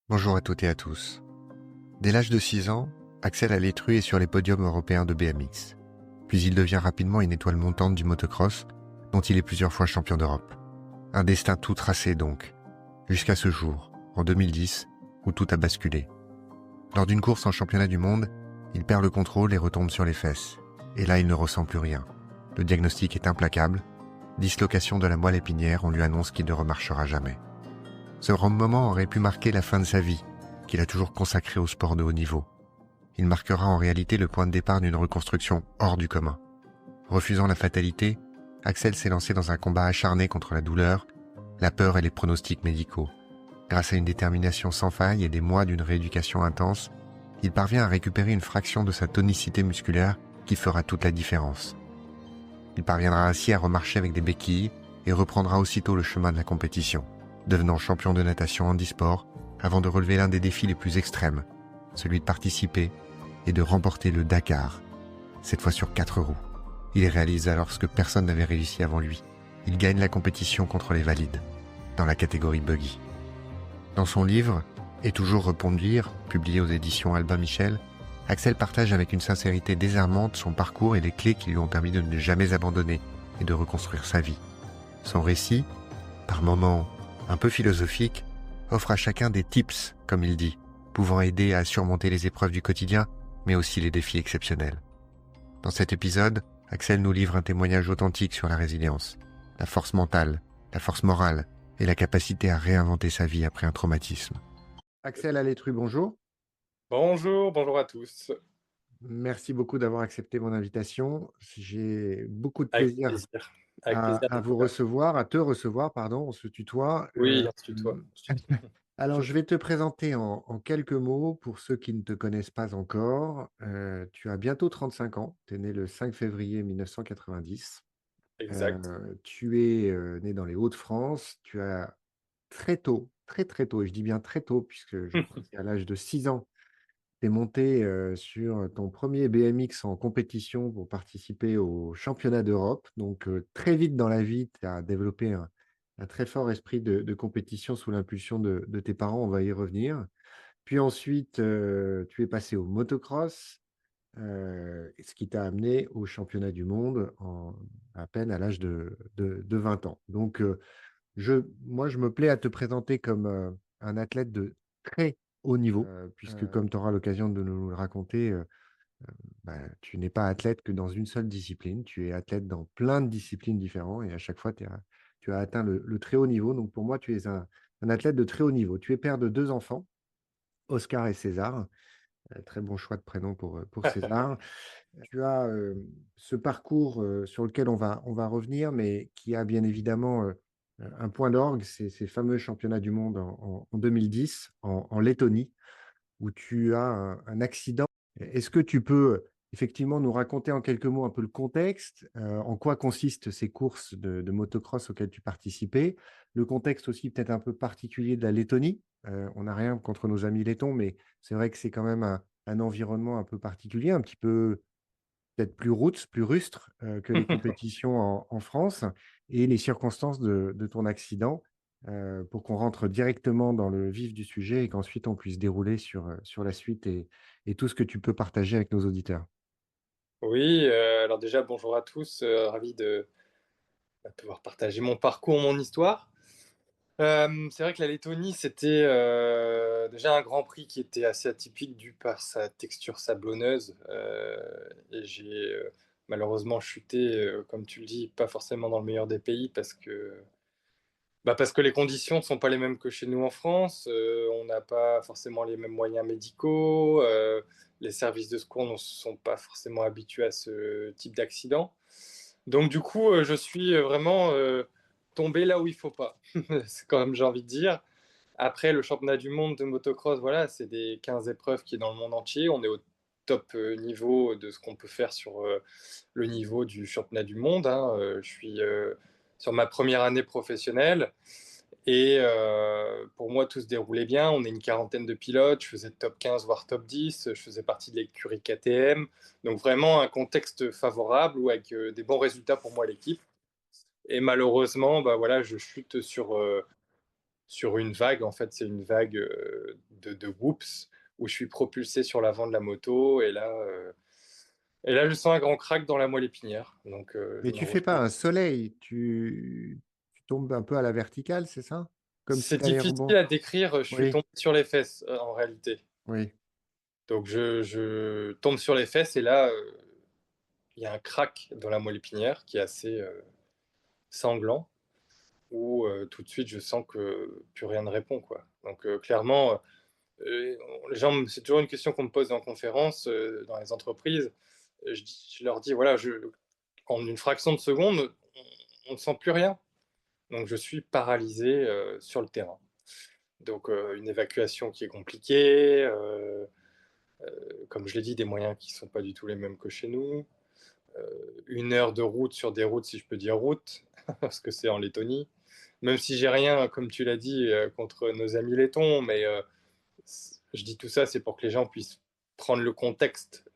Bonjour à toutes et à tous. Dès l'âge de 6 ans, Axel Alétru est sur les podiums européens de BMX. Puis il devient rapidement une étoile montante du motocross, dont il est plusieurs fois champion d'Europe. Un destin tout tracé donc, jusqu'à ce jour, en 2010, où tout a basculé. Lors d'une course en championnat du monde, il perd le contrôle et retombe sur les fesses. Et là, il ne ressent plus rien. Le diagnostic est implacable. Dislocation de la moelle épinière, on lui annonce qu'il ne remarchera jamais. Ce moment aurait pu marquer la fin de sa vie, qu'il a toujours consacrée au sport de haut niveau. Il marquera en réalité le point de départ d'une reconstruction hors du commun. Refusant la fatalité, Axel s'est lancé dans un combat acharné contre la douleur, la peur et les pronostics médicaux. Grâce à une détermination sans faille et des mois d'une rééducation intense, il parvient à récupérer une fraction de sa tonicité musculaire qui fera toute la différence. Il parviendra ainsi à remarcher avec des béquilles et reprendra aussitôt le chemin de la compétition, devenant champion de natation handisport avant de relever l'un des défis les plus extrêmes, celui de participer et de remporter le Dakar, cette fois sur 4 roues. Il réalise alors ce que personne n'avait réussi avant lui. Il gagne la compétition contre les valides, dans la catégorie buggy. Dans son livre « Et toujours reconduire », publié aux éditions Albin Michel, Axel partage avec une sincérité désarmante son parcours et les clés qui lui ont permis de ne jamais abandonner et de reconstruire sa vie. Son récit, par moments un peu philosophique, offre à chacun des tips, comme il dit, pouvant aider à surmonter les épreuves du quotidien, mais aussi les défis exceptionnels. Dans cet épisode, Axel nous livre un témoignage authentique sur la résilience, la force mentale, la force morale et la capacité à réinventer sa vie après un traumatisme. Axel Alétru, bonjour. Bonjour à tous. Merci beaucoup d'avoir accepté mon invitation. J'ai beaucoup de Avec plaisir plaisir, avec plaisir à vous d'être là. recevoir, à te recevoir, pardon, on se tutoie. Oui, on se tutoie, on se tutoie. Alors, je vais te présenter en quelques mots pour ceux qui ne te connaissent pas encore. Tu as bientôt 35 ans, tu es né le 5 février 1990. Exact. Tu es né dans les Hauts-de-France. Tu as très tôt, très très tôt, et je dis bien très tôt, puisque je crois que c'est à l'âge de 6 ans, tu es monté sur ton premier BMX en compétition pour participer au championnat d'Europe. Donc, très vite dans la vie, tu as développé un très fort esprit de compétition sous l'impulsion de tes parents, on va y revenir. Puis ensuite, tu es passé au motocross, ce qui t'a amené au championnat du monde à peine à l'âge de 20 ans. Donc, moi, je me plais à te présenter comme un athlète de très haut niveau, puisque comme tu auras l'occasion de nous le raconter, bah, tu n'es pas athlète que dans une seule discipline, tu es athlète dans plein de disciplines différentes et à chaque fois, tu as atteint le très haut niveau. Donc pour moi, tu es un athlète de très haut niveau. Tu es père de deux enfants, Oscar et César. Très bon choix de prénom pour César. Tu as ce parcours sur lequel on va revenir, mais qui a bien évidemment un point d'orgue, c'est ces fameux championnats du monde en 2010 en Lettonie, où tu as un accident. Est-ce que tu peux effectivement nous raconter en quelques mots un peu le contexte, en quoi consistent ces courses de motocross auxquelles tu participais, le contexte aussi peut-être un peu particulier de la Lettonie. On n'a rien contre nos amis lettons, mais c'est vrai que c'est quand même un environnement un peu particulier, un petit peu peut-être plus roots, plus rustre que les compétitions en France, et les circonstances de ton accident, pour qu'on rentre directement dans le vif du sujet et qu'ensuite on puisse dérouler sur la suite et tout ce que tu peux partager avec nos auditeurs. Oui, alors déjà bonjour à tous, ravi de, pouvoir partager mon parcours, mon histoire. C'est vrai que la Lettonie, c'était, déjà un Grand Prix qui était assez atypique dû par sa texture sablonneuse, et j'ai, malheureusement chuté, comme tu le dis, pas forcément dans le meilleur des pays parce que les conditions ne sont pas les mêmes que chez nous en France. On n'a pas forcément les mêmes moyens médicaux. Les services de secours ne sont pas forcément habitués à ce type d'accident. Donc du coup, je suis vraiment tombé là où il ne faut pas. C'est quand même, j'ai envie de dire. Après, le championnat du monde de motocross, voilà, c'est des 15 épreuves qui est dans le monde entier. On est au top niveau de ce qu'on peut faire sur le niveau du championnat du monde, hein. Je suis sur ma première année professionnelle et pour moi, tout se déroulait bien. On est une quarantaine de pilotes. Je faisais top 15, voire top 10. Je faisais partie de l'écurie KTM. Donc vraiment un contexte favorable ou avec des bons résultats pour moi, l'équipe. Et malheureusement, bah voilà, je chute sur une vague. En fait, c'est une vague de whoops, où je suis propulsé sur l'avant de la moto et là je sens un grand crack dans la moelle épinière, donc Mais je me tu fais pas retrouve. un soleil, tu tombes un peu à la verticale, c'est ça? Comme si C'est tu allais difficile rebondir. à décrire, je suis Oui, tombé sur les fesses, en réalité. oui. Donc je tombe sur les fesses et là, il y a un crack dans la moelle épinière qui est assez, sanglant où, tout de suite je sens que plus rien ne répond, quoi. Donc clairement, les gens me c'est toujours une question qu'on me pose en conférence, dans les entreprises. Je leur dis: «Voilà, je en une fraction de seconde, on ne sent plus rien». Donc je suis paralysé, sur le terrain. Donc une évacuation qui est compliquée, comme je l'ai dit, des moyens qui ne sont pas du tout les mêmes que chez nous. 1 heure de route sur des routes, si je peux dire route, parce que c'est en Lettonie. Même si j'ai rien, comme tu l'as dit, contre nos amis lettons, mais je dis tout ça, c'est pour que les gens puissent prendre le contexte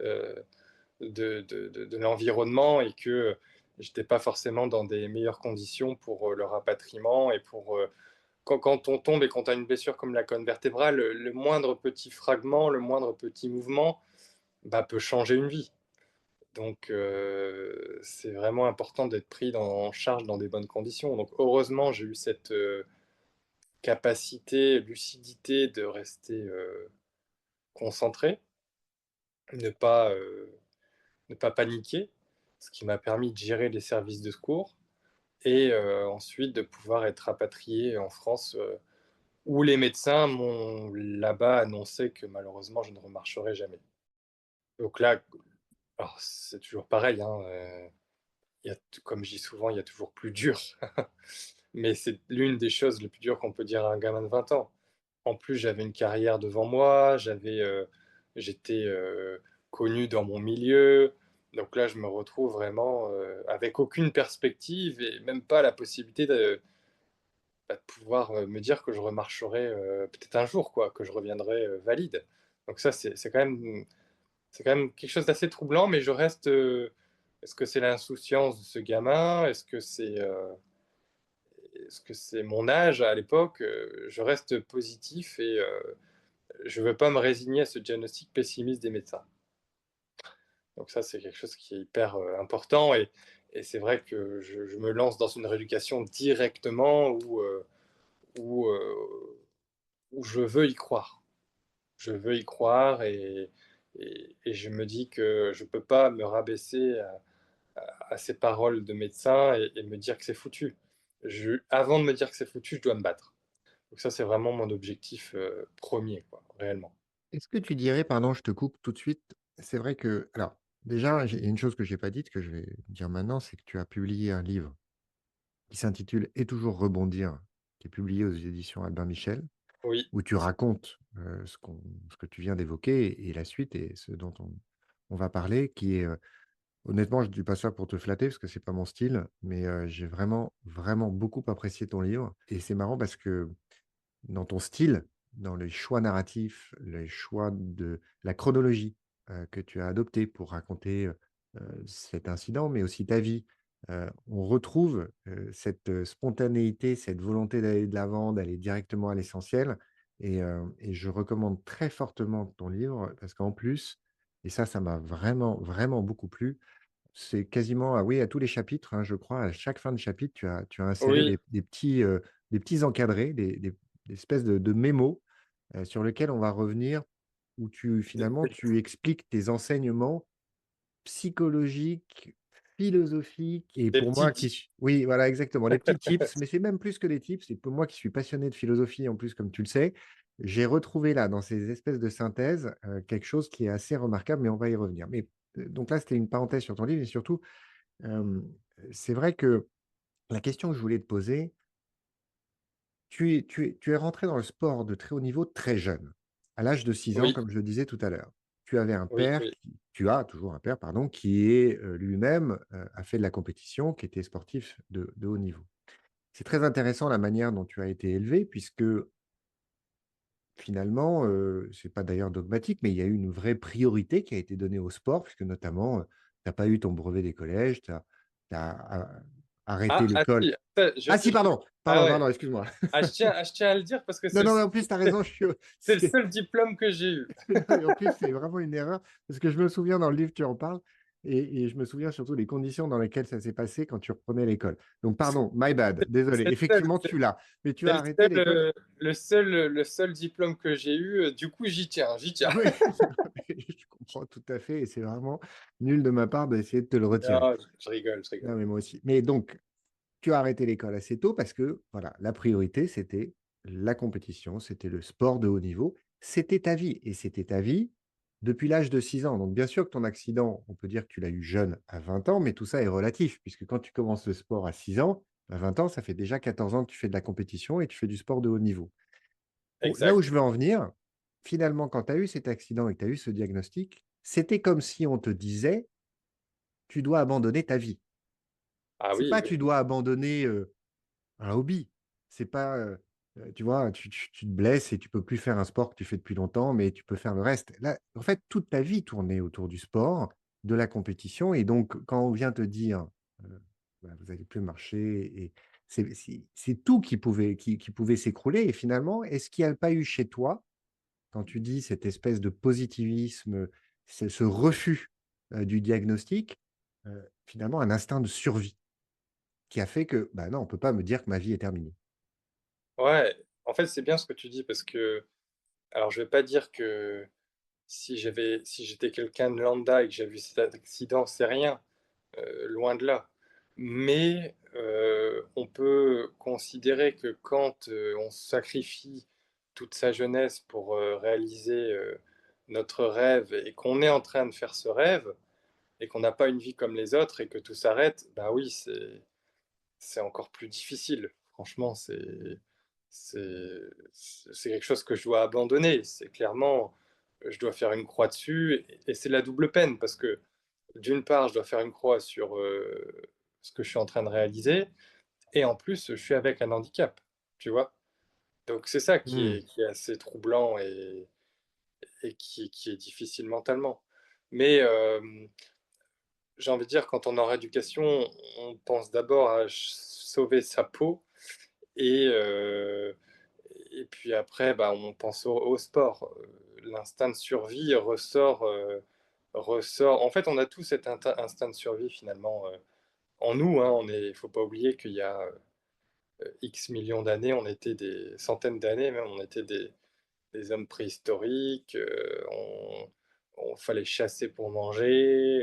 de l'environnement et que j'étais pas forcément dans des meilleures conditions pour le rapatriement et pour quand on tombe et qu'on a une blessure comme la colonne vertébrale, le moindre petit fragment, le moindre petit mouvement, bah, peut changer une vie. Donc, c'est vraiment important d'être pris en charge dans des bonnes conditions. Donc, heureusement, j'ai eu cette capacité, lucidité de rester concentré, ne pas, ne pas paniquer, ce qui m'a permis de gérer les services de secours et ensuite de pouvoir être rapatrié en France, où les médecins m'ont là-bas annoncé que malheureusement je ne remarcherai jamais. Donc là, alors c'est toujours pareil, hein, il y a comme je dis souvent, il y a toujours plus dur. Mais c'est l'une des choses les plus dures qu'on peut dire à un gamin de 20 ans. En plus, j'avais une carrière devant moi, j'étais, connu dans mon milieu. Donc là, je me retrouve vraiment, avec aucune perspective et même pas la possibilité de pouvoir, me dire que je remarcherai, peut-être un jour quoi, que je reviendrai, valide. Donc ça, c'est quand même quelque chose d'assez troublant, mais je reste, est-ce que c'est l'insouciance de ce gamin? Est-ce que c'est mon âge à l'époque? Je reste positif et je veux pas me résigner à ce diagnostic pessimiste des médecins. Donc ça, c'est quelque chose qui est hyper, important et c'est vrai que je me lance dans une rééducation directement où, où je veux y croire. Je veux y croire et je me dis que je peux pas me rabaisser à ces paroles de médecin et me dire que c'est foutu. Avant de me dire que c'est foutu, je dois me battre. Donc ça, c'est vraiment mon objectif, 1er quoi, réellement. Est-ce que tu dirais, pardon, je te coupe tout de suite, c'est vrai que alors, déjà, il y a une chose que j'ai pas dite, que je vais dire maintenant, c'est que tu as publié un livre qui s'intitule «Et toujours rebondir», qui est publié aux éditions Albin Michel, Oui, où tu racontes, ce que tu viens d'évoquer et la suite et ce dont on va parler, qui est, honnêtement, je ne dis pas ça pour te flatter parce que c'est pas mon style, mais, j'ai vraiment, vraiment beaucoup apprécié ton livre et c'est marrant parce que dans ton style, dans les choix narratifs, les choix de la chronologie, que tu as adopté pour raconter, cet incident, mais aussi ta vie. On retrouve, cette, spontanéité, cette volonté d'aller de l'avant, d'aller directement à l'essentiel et je recommande très fortement ton livre parce qu'en plus et ça m'a vraiment, vraiment beaucoup plu, c'est quasiment oui, à tous les chapitres, hein, je crois, à chaque fin de chapitre, tu as inséré oui, des petits encadrés, des espèces de mémos, sur lesquels on va revenir, où finalement, des tu expliques tes enseignements psychologiques, philosophiques et des pour moi petits qui tips. suis oui, voilà, exactement, les petits tips, mais c'est même plus que des tips, c'est pour moi qui suis passionné de philosophie, en plus, comme tu le sais, j'ai retrouvé là, dans ces espèces de synthèses, quelque chose qui est assez remarquable, mais on va y revenir. Mais, donc là, c'était une parenthèse sur ton livre et surtout, hem, c'est vrai que la question que je voulais te poser, tu es rentré dans le sport de très haut niveau très jeune, à l'âge de 6 ans, Oui, comme je le disais tout à l'heure. Tu avais un oui, père oui. qui tu as toujours un père, pardon, qui est, lui-même, a fait de la compétition, qui était sportif de haut niveau. C'est très intéressant la manière dont tu as été élevé puisque finalement, c'est pas d'ailleurs dogmatique, mais il y a eu une vraie priorité qui a été donnée au sport puisque notamment, tu as pas eu ton brevet des collèges, tu as arrêter Ah l'école. si, Ah si, pardon, ah pardon, ouais, pardon, excuse-moi. je tiens à le dire parce que Non, non, mais en plus, tu as raison, c'est le seul diplôme que j'ai eu. non, mais en plus, c'est vraiment une erreur, parce que je me souviens dans le livre, tu en parles, et je me souviens surtout des conditions dans lesquelles ça s'est passé quand tu reprenais l'école. Donc, pardon, my bad, désolé. C'est le seul, Effectivement, tu l'as, mais tu c'est as arrêté l'école. le seul diplôme que j'ai eu. Du coup, j'y tiens, j'y tiens. Oui, je comprends tout à fait, et c'est vraiment nul de ma part d'essayer de te le retirer. Non, je rigole, je Non, rigole. mais moi aussi. Mais donc, tu as arrêté l'école assez tôt parce que, voilà, la priorité, c'était la compétition, c'était le sport de haut niveau, c'était ta vie. Et c'était ta vie depuis l'âge de 6 ans. Donc, bien sûr que ton accident, on peut dire que tu l'as eu jeune à 20 ans, mais tout ça est relatif, puisque quand tu commences le sport à 6 ans, à 20 ans, ça fait déjà 14 ans que tu fais de la compétition et tu fais du sport de haut niveau. Là où Exact. je veux en venir, finalement, quand tu as eu cet accident et que tu as eu ce diagnostic, c'était comme si on te disait, tu dois abandonner ta vie. Ah C'est oui, pas oui. tu dois abandonner un hobby. C'est pas, tu vois, tu te blesses et tu peux plus faire un sport que tu fais depuis longtemps, mais tu peux faire le reste. Là, en fait, toute ta vie tournait autour du sport, de la compétition. Et donc, quand on vient te dire, euh, bah, vous n'allez plus marcher, et c'est tout qui pouvait s'écrouler. Et finalement, est-ce qu'il n'y a pas eu chez toi, quand tu dis cette espèce de positivisme, ce refus du diagnostic, finalement un instinct de survie qui a fait que, bah non, on peut pas me dire que ma vie est terminée. Ouais, en fait, c'est bien ce que tu dis parce que, alors, je vais pas dire que si j'étais quelqu'un de lambda et que j'avais vu cet accident, c'est rien, loin de là. Mais on peut considérer que quand on sacrifie toute sa jeunesse pour réaliser notre rêve et qu'on est en train de faire ce rêve et qu'on n'a pas une vie comme les autres et que tout s'arrête, bah oui, c'est encore plus difficile. Franchement, c'est quelque chose que je dois abandonner. C'est clairement, je dois faire une croix dessus et c'est la double peine parce que d'une part, je dois faire une croix sur ce que je suis en train de réaliser et en plus, je suis avec un handicap, tu vois. Donc c'est ça Hmm. qui est assez troublant et qui est difficile mentalement. Mais j'ai envie de dire, quand on est en rééducation, on pense d'abord à sauver sa peau et, euh, et puis après, bah, on pense au sport. L'instinct de survie ressort. En fait, on a tous cet instinct de survie finalement en nous. Hein. Il faut pas oublier qu'il y a X millions d'années, on était des centaines d'années même, on était des hommes préhistoriques. On fallait chasser pour manger.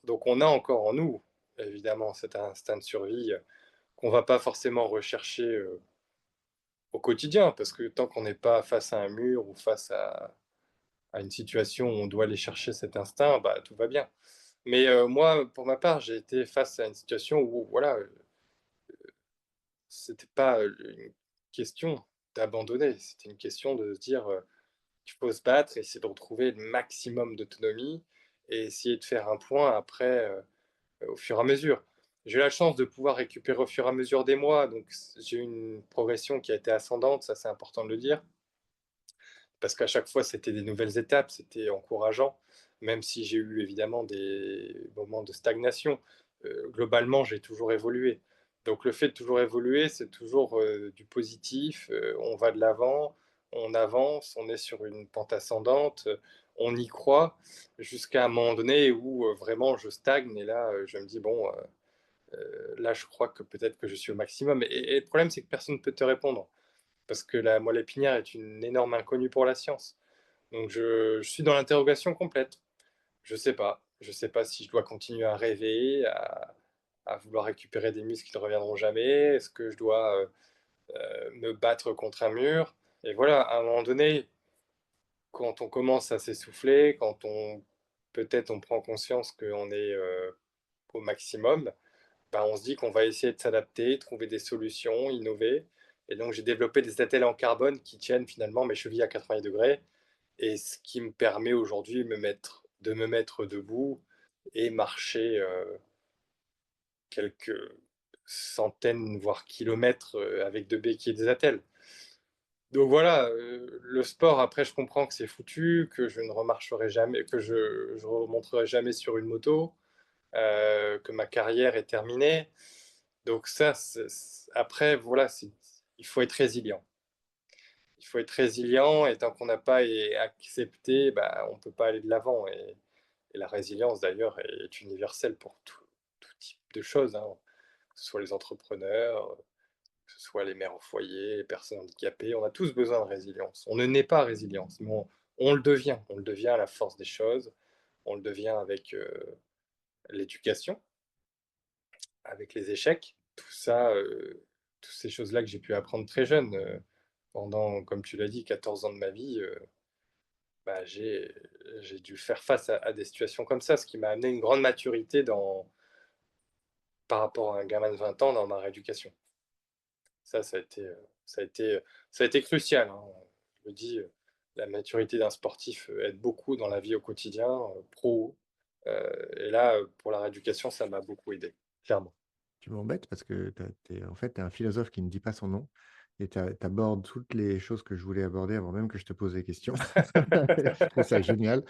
Donc on a encore en nous, évidemment, cet instinct de survie qu'on va pas forcément rechercher au quotidien, parce que tant qu'on n'est pas face à un mur ou face à une situation où on doit aller chercher cet instinct, bah, tout va bien. Mais moi, pour ma part, j'ai été face à une situation où, voilà, c'était pas une question d'abandonner, c'était une question de se dire, il faut se battre, essayer de retrouver le maximum d'autonomie et essayer de faire un point après, au fur et à mesure. J'ai eu la chance de pouvoir récupérer au fur et à mesure des mois, donc j'ai eu une progression qui a été ascendante, ça c'est important de le dire, parce qu'à chaque fois c'était des nouvelles étapes, c'était encourageant, même si j'ai eu évidemment des moments de stagnation. Globalement, j'ai toujours évolué. Donc le fait de toujours évoluer, c'est toujours du positif, on va de l'avant, on avance, on est sur une pente ascendante, on y croit, jusqu'à un moment donné où vraiment je stagne, et là je me dis, bon, là je crois que peut-être que je suis au maximum. Et le problème, c'est que personne ne peut te répondre, parce que la moelle épinière est une énorme inconnue pour la science. Donc je suis dans l'interrogation complète. Je sais pas. Je sais pas si je dois continuer à rêver, à vouloir récupérer des muscles qui ne reviendront jamais. Est-ce que je dois me battre contre un mur? Et voilà, à un moment donné, quand on commence à s'essouffler, quand on peut-être on prend conscience qu'on est au maximum, bah, on se dit qu'on va essayer de s'adapter, trouver des solutions, innover. Et donc j'ai développé des attelles en carbone qui tiennent finalement mes chevilles à 80 degrés et ce qui me permet aujourd'hui de me mettre debout et marcher quelques centaines, voire kilomètres avec deux béquilles et des attelles. Donc voilà, le sport, après, je comprends que c'est foutu, que je ne remarcherai jamais, que je remonterai jamais sur une moto. que ma carrière est terminée. Donc ça, après, voilà, il faut être résilient. Il faut être résilient et tant qu'on n'a pas accepté, bah, on ne peut pas aller de l'avant. Et la résilience, d'ailleurs, est universelle pour tout type de choses, hein, que ce soit les entrepreneurs, que ce soit les mères au foyer, les personnes handicapées. On a tous besoin de résilience. On ne naît pas résilience, mais on le devient. On le devient à la force des choses. On le devient avec l'éducation, avec les échecs. Tout ça, toutes ces choses-là que j'ai pu apprendre très jeune, pendant, comme tu l'as dit, 14 ans de ma vie, bah, j'ai dû faire face à des situations comme ça, ce qui m'a amené une grande maturité par rapport à un gamin de 20 ans dans ma rééducation. Ça a été, ça a été crucial, hein. Je me dis, la maturité d'un sportif aide beaucoup dans la vie au quotidien, pro. Et là, pour la rééducation, ça m'a beaucoup aidé, clairement. Tu m'embêtes parce que en fait, tu es un philosophe qui ne dit pas son nom et tu abordes toutes les choses que je voulais aborder avant même que je te pose des questions. Je trouve ça génial.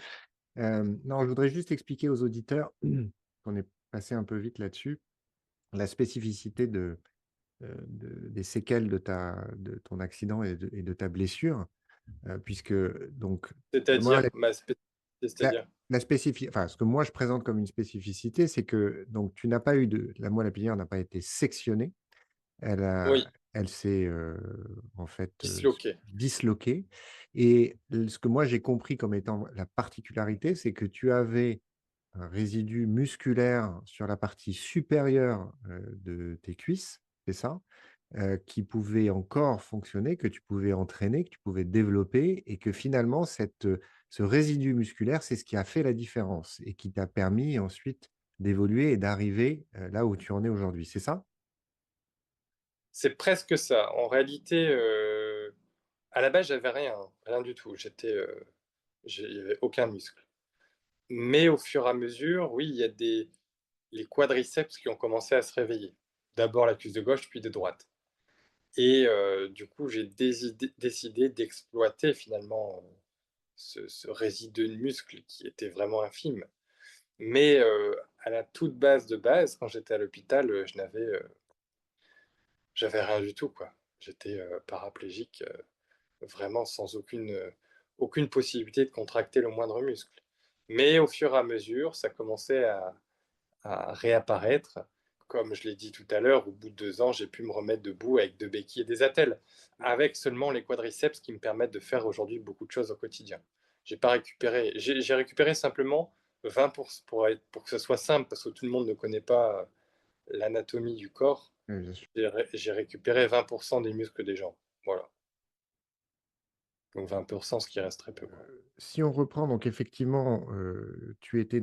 Non, je voudrais juste expliquer aux auditeurs qu'on est passé un peu vite là-dessus, la spécificité des séquelles de ton accident et de ta blessure, puisque donc moi, C'est-à-dire, ma spécialité, la, c'est-à-dire? enfin, ce que moi je présente comme une spécificité, c'est que donc tu n'as pas eu la moelle épinière n'a pas été sectionnée, Oui, elle s'est en fait disloqué. disloquée. Et ce que moi j'ai compris comme étant la particularité, c'est que tu avais un résidu musculaire sur la partie supérieure de tes cuisses, c'est ça? Qui pouvait encore fonctionner, que tu pouvais entraîner, que tu pouvais développer et que finalement ce résidu musculaire, c'est ce qui a fait la différence et qui t'a permis ensuite d'évoluer et d'arriver, là où tu en es aujourd'hui, c'est ça? C'est presque ça. En réalité, à la base, j'avais rien, rien du tout. Il y avait aucun muscle. Mais au fur et à mesure, oui, il y a les quadriceps qui ont commencé à se réveiller. D'abord la cuisse de gauche, puis de droite. Et du coup, j'ai décidé d'exploiter finalement ce résidu de muscle qui était vraiment infime. Mais à la toute base de base, quand j'étais à l'hôpital, j'avais rien du tout, quoi. J'étais paraplégique, vraiment sans aucune possibilité de contracter le moindre muscle. Mais au fur et à mesure, ça commençait à réapparaître. Comme je l'ai dit tout à l'heure, au bout de 2 ans, j'ai pu me remettre debout avec 2 béquilles et des attelles, avec seulement les quadriceps qui me permettent de faire aujourd'hui beaucoup de choses au quotidien. J'ai pas récupéré, j'ai récupéré simplement 20 pour que ce soit simple, parce que tout le monde ne connaît pas l'anatomie du corps. Oui, bien sûr. J'ai récupéré 20% des muscles des jambes. Voilà. Donc 20%, ce qui reste très peu, quoi. Si on reprend, donc effectivement, tu étais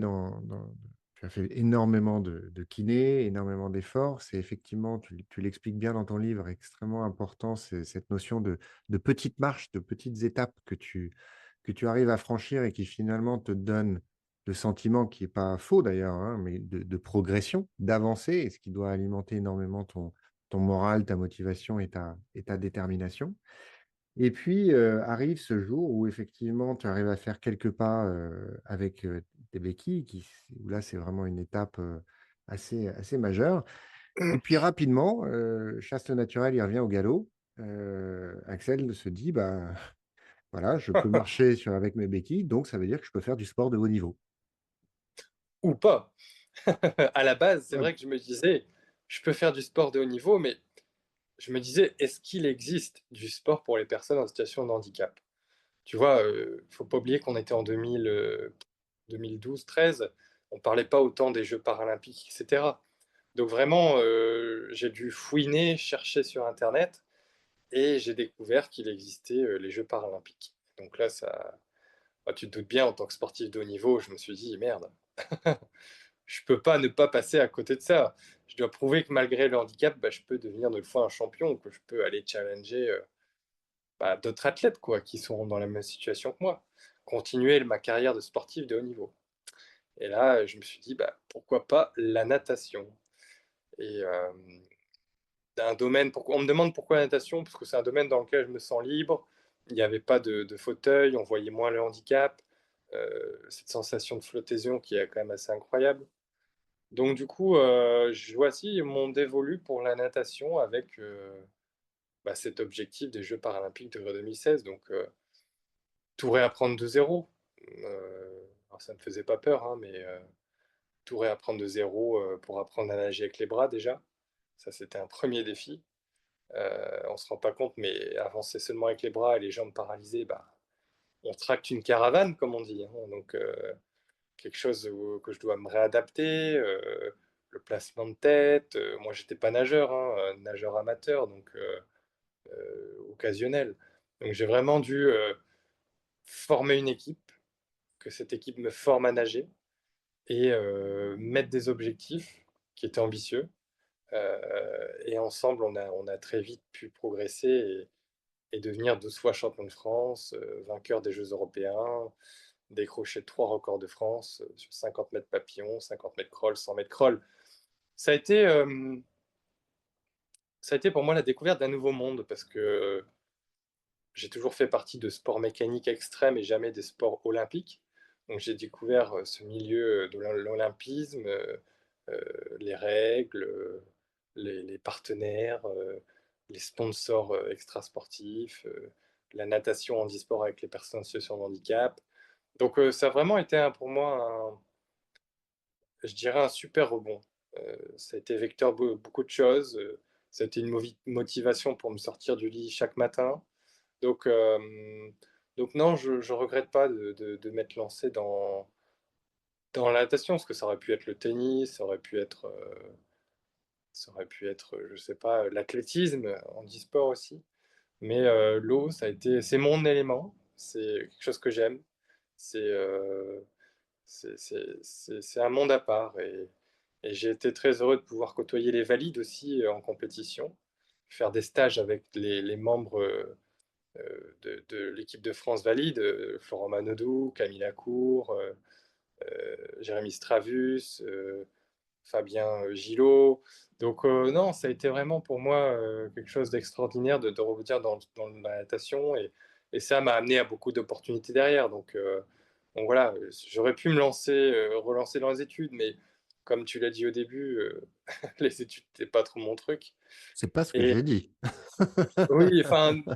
tu as fait énormément de kiné, énormément d'efforts. C'est effectivement, tu l'expliques bien dans ton livre, extrêmement important, c'est cette notion de petites marches, de petites étapes que tu arrives à franchir et qui finalement te donnent le sentiment, qui n'est pas faux d'ailleurs, hein, mais de progression, d'avancer, et ce qui doit alimenter énormément ton moral, ta motivation et ta détermination. Et puis, arrive ce jour où effectivement, tu arrives à faire quelques pas, avec, tes béquilles où là, c'est vraiment une étape, assez majeure. Et puis rapidement, chasse le naturel, il revient au galop. Axel se dit: «Bah, voilà, je peux marcher avec mes béquilles, donc ça veut dire que je peux faire du sport de haut niveau». Ou pas. À la base, c'est Ouais. vrai que je me disais, je peux faire du sport de haut niveau, mais je me disais, est-ce qu'il existe du sport pour les personnes en situation de handicap? Tu vois, faut pas oublier qu'on était en 2012-13, on parlait pas autant des Jeux paralympiques, et cetera. Donc vraiment, j'ai dû fouiner, chercher sur internet et j'ai découvert qu'il existait, les Jeux paralympiques. Donc là, bah, tu te doutes bien, en tant que sportif de haut niveau, je me suis dit: «Merde, je peux pas ne pas passer à côté de ça. Je dois prouver que malgré le handicap, bah, je peux devenir 2 fois un champion, que je peux aller challenger, bah, d'autres athlètes quoi, qui sont dans la même situation que moi. Continuer ma carrière de sportif de haut niveau. Et là, je me suis dit: «Bah, pourquoi pas la natation?» Et un domaine pourquoi on me demande pourquoi la natation? Parce que c'est un domaine dans lequel je me sens libre. Il n'y avait pas de fauteuil, on voyait moins le handicap, cette sensation de flottaison qui est quand même assez incroyable. Donc du coup, je voici mon dévolu pour la natation avec, cet objectif des Jeux paralympiques de Rio 2016, donc tout réapprendre de zéro. Alors ça me faisait pas peur, hein, mais tout réapprendre de zéro, pour apprendre à nager avec les bras déjà. Ça, c'était un premier défi. On se rend pas compte, mais avancer seulement avec les bras et les jambes paralysées, bah, on tracte une caravane, comme on dit, hein. Donc quelque chose que je dois me réadapter, le placement de tête. Moi, j'étais pas nageur, hein, nageur amateur, donc occasionnel. Donc j'ai vraiment dû former une équipe, que cette équipe me forme à nager et mettre des objectifs qui étaient ambitieux. Et ensemble, on a très vite pu progresser et devenir 12 fois champion de France, vainqueur des Jeux européens, décrocher 3 records de France sur 50 mètres papillon, 50 mètres crawl, 100 mètres crawl. Ça a été, euh, Ça a été pour moi la découverte d'un nouveau monde parce que j'ai toujours fait partie de sports mécaniques extrêmes et jamais des sports olympiques. Donc j'ai découvert ce milieu de l'olympisme, les règles, les partenaires, les sponsors extrasportifs, la natation handisport avec les personnes en situation de handicap. Donc ça a vraiment été pour moi, je dirais, un super rebond. Ça a été vecteur de beaucoup de choses. Ça a été une motivation pour me sortir du lit chaque matin. Donc, non, je ne regrette pas de m'être lancé dans la natation, parce que ça aurait pu être le tennis, je sais pas, l'athlétisme, handisport aussi. Mais l'eau, c'est mon élément, c'est quelque chose que j'aime. C'est c'est un monde à part et j'ai été très heureux de pouvoir côtoyer les valides aussi en compétition, faire des stages avec les membres de l'équipe de France valide, Florent Manodou, Camille Lacour, Jérémy Stravus, Fabien Gillot. Donc non, ça a été vraiment pour moi quelque chose d'extraordinaire de revenir dans la natation et ça m'a amené à beaucoup d'opportunités derrière. Donc voilà, j'aurais pu me lancer, relancer dans les études, mais comme tu l'as dit au début, les études, c'était pas trop mon truc. C'est pas ce que Et j'ai dit. oui, enfin, enfin,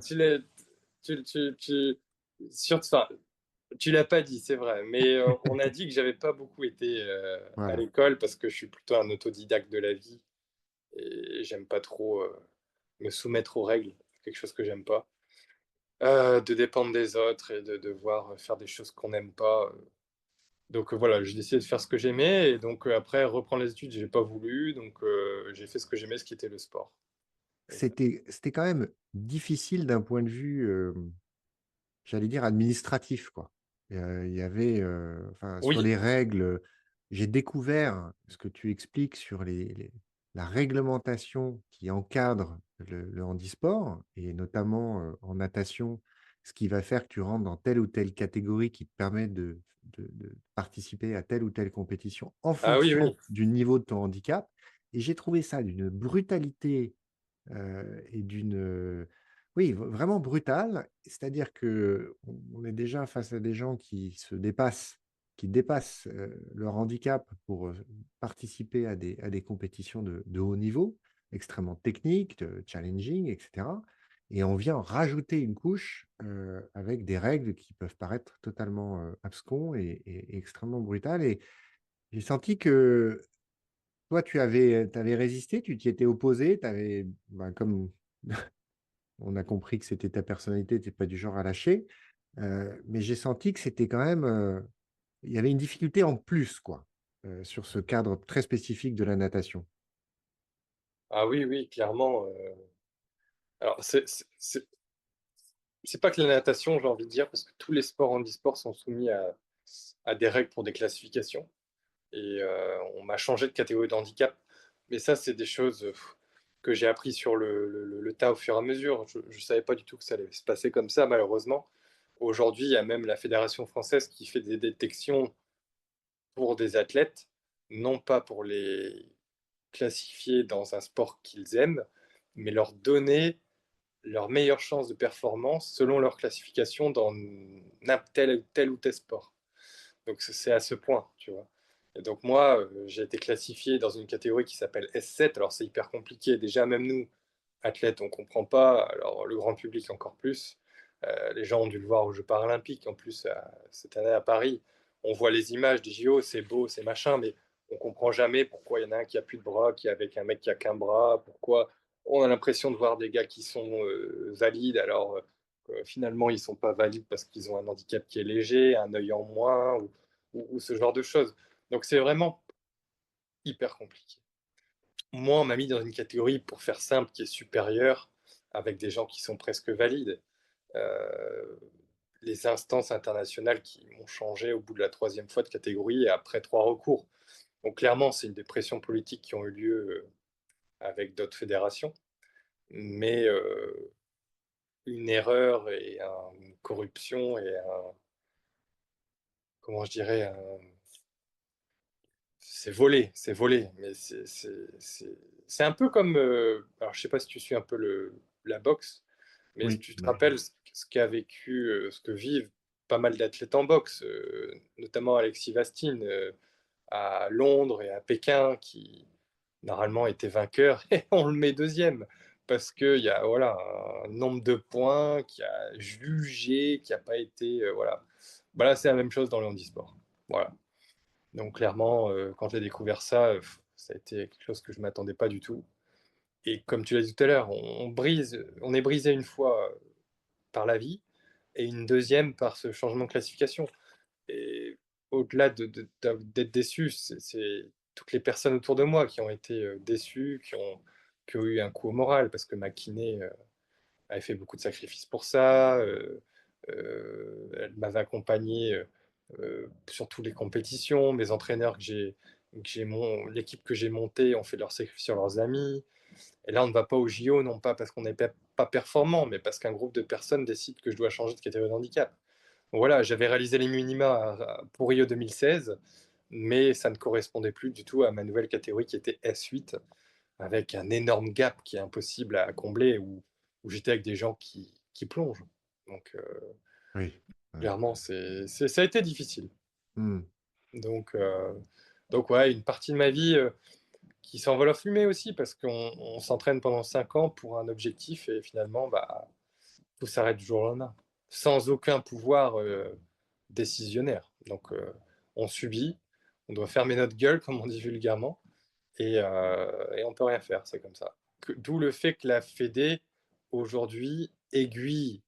tu l'as pas dit, c'est vrai, mais on a dit que j'avais pas beaucoup été à Voilà. l'école parce que je suis plutôt un autodidacte de la vie et j'aime pas trop me soumettre aux règles, c'est quelque chose que j'aime pas. De dépendre des autres et de devoir faire des choses qu'on n'aime pas. Donc voilà, j'ai décidé de faire ce que j'aimais et donc après reprendre les études, j'ai pas voulu, donc j'ai fait ce que j'aimais, ce qui était le sport. Exact. C'était quand même difficile d'un point de vue, j'allais dire, administratif, quoi. Il y avait, enfin, sur Oui, les règles, j'ai découvert ce que tu expliques sur la réglementation qui encadre le handisport, et notamment en natation, ce qui va faire que tu rentres dans telle ou telle catégorie qui te permet de participer à telle ou telle compétition en ah oui, fonction oui. du niveau de ton handicap. Et j'ai trouvé ça d'une brutalité et oui, vraiment brutale. C'est-à-dire que on est déjà face à des gens qui se dépassent, qui dépassent leur handicap pour participer à des compétitions de haut niveau, extrêmement techniques, challenging, etc. Et on vient rajouter une couche avec des règles qui peuvent paraître totalement abscons et extrêmement brutales. Et j'ai senti que toi, t'avais résisté, tu t'y étais opposé, comme on a compris que c'était ta personnalité, tu n'es pas du genre à lâcher, mais j'ai senti que c'était quand même, il y avait une difficulté en plus, quoi, sur ce cadre très spécifique de la natation. Ah oui, oui, clairement. Alors, c'est pas que la natation, j'ai envie de dire, parce que tous les sports handisport sont soumis à des règles pour des classifications. Et on m'a changé de catégorie de handicap. Mais ça, c'est des choses que j'ai appris sur le tas au fur et à mesure. Je ne savais pas du tout que ça allait se passer comme ça, malheureusement. Aujourd'hui, il y a même la Fédération française qui fait des détections pour des athlètes, non pas pour les classifier dans un sport qu'ils aiment, mais leur donner leur meilleure chance de performance selon leur classification dans tel ou tel sport. Donc c'est à ce point, tu vois. Et donc moi, j'ai été classifié dans une catégorie qui s'appelle S7. Alors c'est hyper compliqué. Déjà, même nous, athlètes, on ne comprend pas. Alors le grand public encore plus. Les gens ont dû le voir aux Jeux paralympiques. En plus, cette année à Paris, on voit les images des JO, c'est beau, c'est machin, mais on ne comprend jamais pourquoi il y en a un qui a plus de bras, qui est avec un mec qui a qu'un bras, pourquoi on a l'impression de voir des gars qui sont valides, alors finalement ils ne sont pas valides parce qu'ils ont un handicap qui est léger, un œil en moins, ou ce genre de choses. Donc c'est vraiment hyper compliqué. Moi, on m'a mis dans une catégorie, pour faire simple, qui est supérieure, avec des gens qui sont presque valides. Euh, les instances internationales qui m'ont changé au bout de la troisième fois de catégorie et après 3 recours. Donc clairement, c'est une des pressions politiques qui ont eu lieu avec d'autres fédérations, mais une erreur et une corruption et comment je dirais, c'est volé, mais c'est un peu comme, alors je sais pas si tu suis un peu la boxe, mais si Oui, tu te bah, rappelles ce qu'a vécu, ce que vivent pas mal d'athlètes en boxe, notamment Alexis Vastine à Londres et à Pékin, qui normalement était vainqueur, et on le met deuxième, parce qu'il y a voilà, un nombre de points qui a jugé, qui n'a pas été... voilà. Bah là, c'est la même chose dans le handisport. Voilà. Donc clairement, quand j'ai découvert ça, ça a été quelque chose que je ne m'attendais pas du tout. Et comme tu l'as dit tout à l'heure, on est brisé une fois par la vie, et une deuxième par ce changement de classification. Et au-delà d'être déçu, c'est toutes les personnes autour de moi qui ont été déçues, qui ont eu un coup au moral, parce que ma kiné avait fait beaucoup de sacrifices pour ça. Elle m'avait accompagné sur toutes les compétitions. Mes entraîneurs l'équipe que j'ai montée ont fait leurs sacrifices sur leurs amis. Et là, on ne va pas au JO, non pas parce qu'on n'est pas performant, mais parce qu'un groupe de personnes décide que je dois changer de catégorie de handicap. Donc voilà, j'avais réalisé les minima pour Rio 2016, mais ça ne correspondait plus du tout à ma nouvelle catégorie qui était S8, avec un énorme gap qui est impossible à combler, où j'étais avec des gens qui plongent. Donc oui. Ouais. clairement, ça a été difficile. Hmm. Donc, donc ouais, une partie de ma vie qui s'envole en fumée aussi, parce qu'on s'entraîne pendant 5 ans pour un objectif, et finalement, bah, tout s'arrête du jour au lendemain, sans aucun pouvoir décisionnaire. Donc, on subit, on doit fermer notre gueule, comme on dit vulgairement, et on peut rien faire, c'est comme ça. D'où le fait que la Fédé, aujourd'hui, aiguille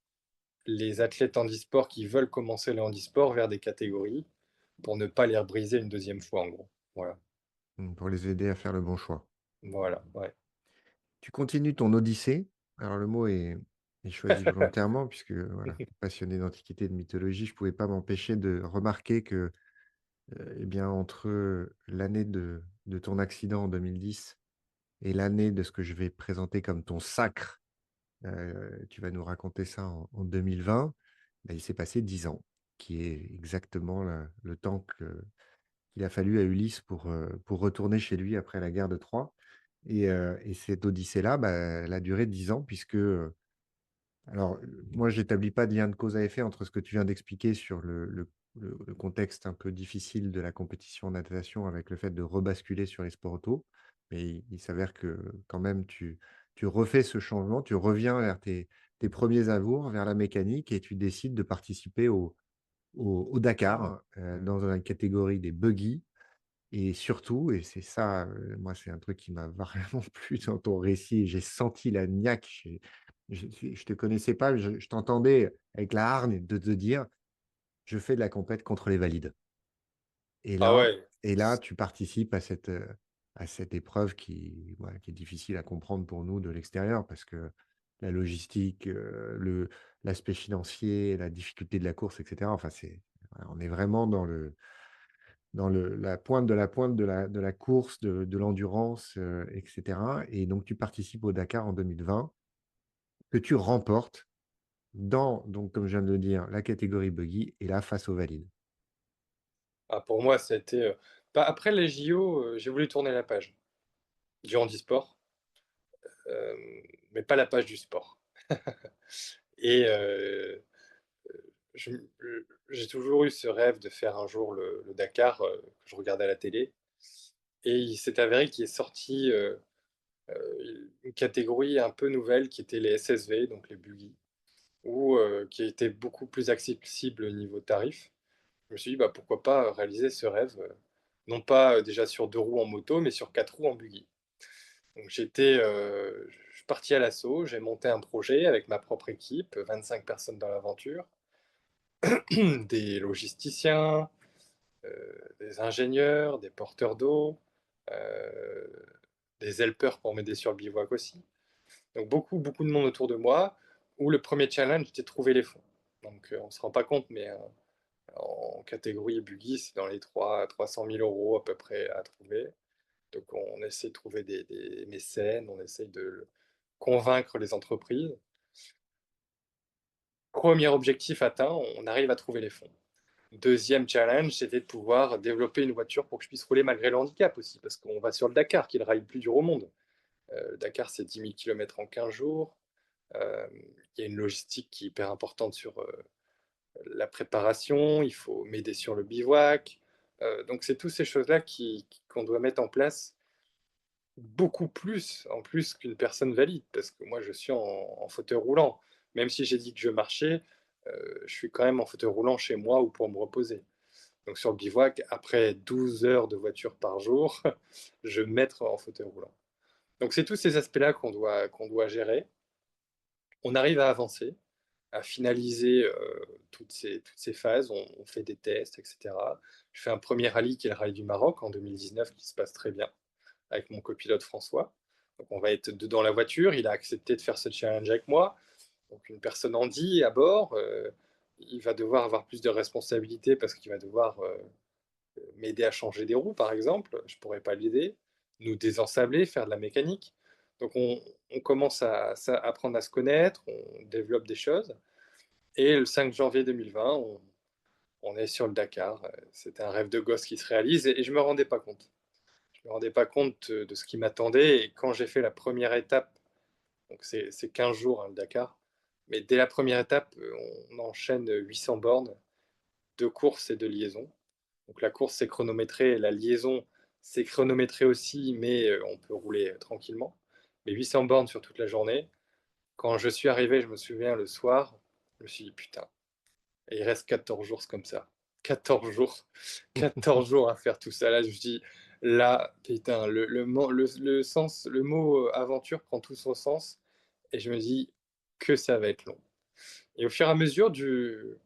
les athlètes handisport qui veulent commencer le handisport vers des catégories pour ne pas les briser une deuxième fois, en gros. Voilà, Pour les aider à faire le bon choix. voilà, ouais. Tu continues ton odyssée. Alors le mot est choisi volontairement puisque voilà, passionné d'antiquité et de mythologie, je ne pouvais pas m'empêcher de remarquer que eh bien, entre l'année de ton accident en 2010 et l'année de ce que je vais présenter comme ton sacre, tu vas nous raconter ça en 2020, bah, il s'est passé 10 ans, qui est exactement le temps qu'il a fallu à Ulysse pour retourner chez lui après la guerre de Troie. Et cette odyssée-là, bah, elle a duré 10 ans puisque, alors, moi, je n'établis pas de lien de cause à effet entre ce que tu viens d'expliquer sur le contexte un peu difficile de la compétition en natation avec le fait de rebasculer sur les sports auto. Mais il s'avère que quand même, tu refais ce changement, tu reviens vers tes premiers amours, vers la mécanique et tu décides de participer au Dakar dans la catégorie des buggy. Et surtout, et c'est ça, moi, c'est un truc qui m'a vraiment plu dans ton récit, j'ai senti la niaque, je te connaissais pas, je t'entendais avec la hargne de te dire: «Je fais de la compète contre les valides» et Ah là ouais, et là, tu participes à cette épreuve qui, voilà, qui est difficile à comprendre pour nous de l'extérieur parce que la logistique, l'aspect financier, la difficulté de la course et cetera, enfin, voilà, on est vraiment dans la pointe de la pointe de la course, de l'endurance, et cetera et donc tu participes au Dakar en 2020 que tu remportes dans donc comme je viens de le dire, la catégorie buggy et là face aux valides. ah, pour moi, ça a été... bah, après les JO, j'ai voulu tourner la page du handisport, mais pas la page du sport. Et j'ai toujours eu ce rêve de faire un jour le Dakar, que je regardais à la télé, et il s'est avéré qu'il est sorti, une catégorie un peu nouvelle qui était les SSV, donc les buggy, ou qui était beaucoup plus accessible au niveau tarif. Je me suis dit: «Bah, pourquoi pas réaliser ce rêve, non pas, déjà sur 2 roues en moto, mais sur 4 roues en buggy». Donc je suis parti à l'assaut, j'ai monté un projet avec ma propre équipe, 25 personnes dans l'aventure, des logisticiens, des ingénieurs, des porteurs d'eau, heu, des helpers pour m'aider sur le bivouac aussi. Donc beaucoup, beaucoup de monde autour de moi, où le premier challenge était de trouver les fonds. Donc on ne se rend pas compte, mais en catégorie buggy, c'est dans les 300 000 € à peu près à trouver. Donc on essaie de trouver des mécènes, on essaye de convaincre les entreprises. Premier objectif atteint, on arrive à trouver les fonds. Deuxième challenge, c'était de pouvoir développer une voiture pour que je puisse rouler malgré le handicap aussi, parce qu'on va sur le Dakar, qui est le rallye le plus dur au monde. Le Dakar, c'est 10 000 km en 15 jours. Il y a une logistique qui est hyper importante sur la préparation, il faut m'aider sur le bivouac. Donc c'est toutes ces choses-là qu'on doit mettre en place beaucoup plus, en plus qu'une personne valide, parce que moi je suis en fauteuil roulant. Même si j'ai dit que je marchais, je suis quand même en fauteuil roulant chez moi ou pour me reposer. Donc sur le bivouac, après 12 heures de voiture par jour, je vais me mettre en fauteuil roulant. Donc c'est tous ces aspects-là qu'on doit gérer. On arrive à avancer, à finaliser toutes ces phases. On fait des tests, etc. Je fais un premier rallye qui est le rallye du Maroc en 2019 qui se passe très bien avec mon copilote François. Donc on va être deux dans la voiture. Il a accepté de faire ce challenge avec moi. Donc une personne handi à bord. Il va devoir avoir plus de responsabilités parce qu'il va devoir m'aider à changer des roues, par exemple. Je ne pourrais pas l'aider. Nous désensabler, faire de la mécanique. Donc on commence à apprendre à se connaître, on développe des choses. Et le 5 janvier 2020, on est sur le Dakar. C'était un rêve de gosse qui se réalise et je ne me rendais pas compte. Je ne me rendais pas compte de ce qui m'attendait. Et quand j'ai fait la première étape, donc c'est 15 jours hein, le Dakar, mais dès la première étape, on enchaîne 800 bornes de course et de liaison. Donc la course c'est chronométré, la liaison c'est chronométré aussi, mais on peut rouler tranquillement. Mais 800 bornes sur toute la journée. Quand je suis arrivé, je me souviens le soir, je me suis dit putain, et il reste 14 jours comme ça. 14 jours. 14 jours à faire tout ça. Là, je me dis, là, putain, le sens, le mot aventure prend tout son sens. Et je me dis que ça va être long. Et au fur et à mesure du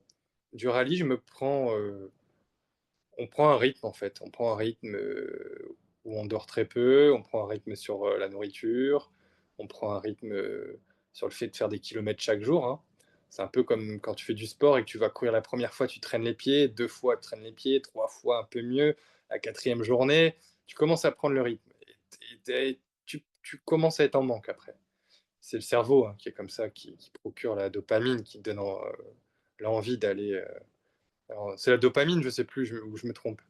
rallye, on prend un rythme en fait. On prend un rythme où on dort très peu, on prend un rythme sur la nourriture, on prend un rythme sur le fait de faire des kilomètres chaque jour, hein. C'est un peu comme quand tu fais du sport et que tu vas courir la première fois, tu traînes les pieds, 2 fois, tu traînes les pieds, 3 fois, un peu mieux. La quatrième journée, tu commences à prendre le rythme. Et tu commences à être en manque après. C'est le cerveau hein, qui est comme ça, qui procure la dopamine, qui te donne l'envie d'aller. Alors, c'est la dopamine, je sais plus, ou je me trompe.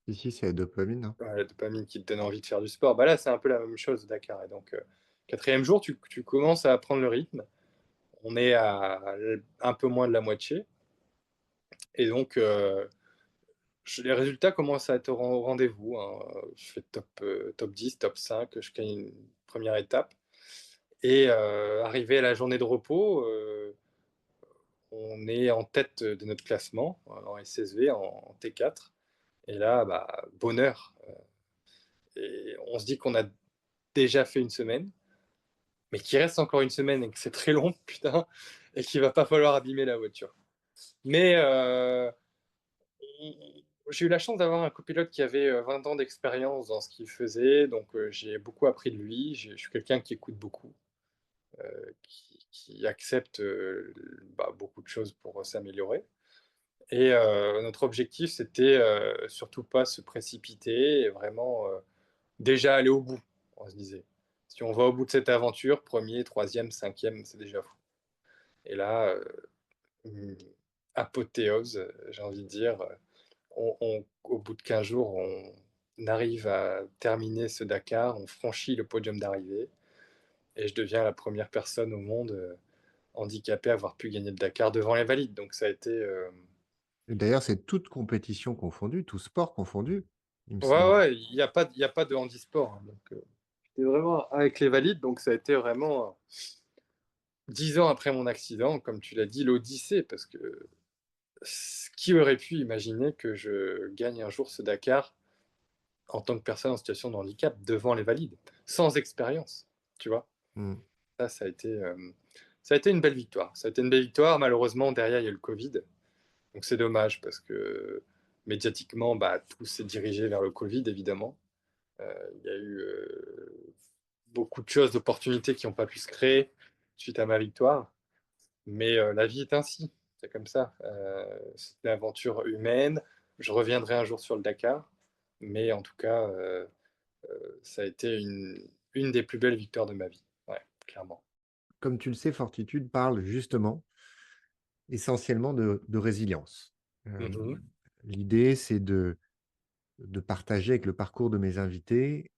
Ici, c'est la dopamine, hein. Ouais, la dopamine qui te donne envie de faire du sport. Bah là, c'est un peu la même chose, Dakar. Et donc, 4e jour, tu commences à prendre le rythme. On est à un peu moins de la moitié. Et donc, les résultats commencent à être au rendez-vous, hein. Je fais top 10, top 5, je gagne une première étape. Et arrivé à la journée de repos, on est en tête de notre classement en SSV, en T4. Et là, bah, bonheur. Et on se dit qu'on a déjà fait une semaine, mais qu'il reste encore une semaine et que c'est très long, putain, et qu'il va pas falloir abîmer la voiture. Mais j'ai eu la chance d'avoir un copilote qui avait 20 ans d'expérience dans ce qu'il faisait, donc j'ai beaucoup appris de lui. Je suis quelqu'un qui écoute beaucoup, qui accepte bah, beaucoup de choses pour s'améliorer. Et notre objectif, c'était surtout pas se précipiter et vraiment déjà aller au bout, on se disait. Si on va au bout de cette aventure, premier, troisième, cinquième, c'est déjà fou. Et là, apothéose, j'ai envie de dire. Au bout de 15 jours, on arrive à terminer ce Dakar, on franchit le podium d'arrivée et je deviens la première personne au monde handicapé avoir pu gagner le Dakar devant les valides. Donc ça a été, Et d'ailleurs, c'est toute compétition confondue, tout sport confondu, il me ouais, semble. ouais, il y a pas de handisport, hein, donc j'étais vraiment avec les valides, donc ça a été vraiment, 10 ans après mon accident, comme tu l'as dit, l'odyssée parce que qui aurait pu imaginer que je gagne un jour ce Dakar en tant que personne en situation de handicap devant les valides, sans expérience, tu vois? Mmh. Ça a été une belle victoire. Ça a été une belle victoire. Malheureusement, derrière, il y a eu le Covid, donc c'est dommage parce que médiatiquement, bah, tout s'est dirigé vers le Covid, évidemment. Il y a eu, beaucoup de choses, d'opportunités qui n'ont pas pu se créer suite à ma victoire, mais la vie est ainsi, c'est comme ça. C'est une aventure humaine. Je reviendrai un jour sur le Dakar, mais en tout cas, ça a été une des plus belles victoires de ma vie. Ouais, clairement. Comme tu le sais, Fortitude parle justement essentiellement de résilience. Mmh. L'idée, c'est de partager avec le parcours de mes invités,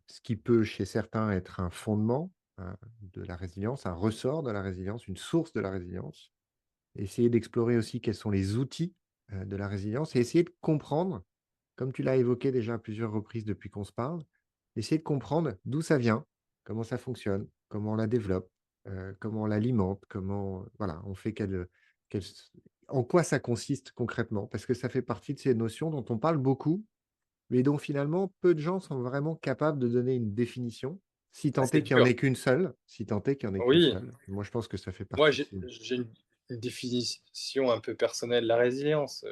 ce qui peut chez certains être un fondement, de la résilience, un ressort de la résilience, une source de la résilience. Essayer d'explorer aussi quels sont les outils, de la résilience et essayer de comprendre, comme tu l'as évoqué déjà à plusieurs reprises depuis qu'on se parle, essayer de comprendre d'où ça vient, comment ça fonctionne, comment on la développe, comment on l'alimente, comment, voilà, on fait quelle en quoi ça consiste concrètement? Parce que ça fait partie de ces notions dont on parle beaucoup, mais dont finalement peu de gens sont vraiment capables de donner une définition, si Ah, tant c'est est qu'il y en dur. ait qu'une seule, si tant est qu'il y en ait qu'une Oui, seule. Moi, je pense que ça fait moi, partie de ces j'ai une définition un peu personnelle de la résilience,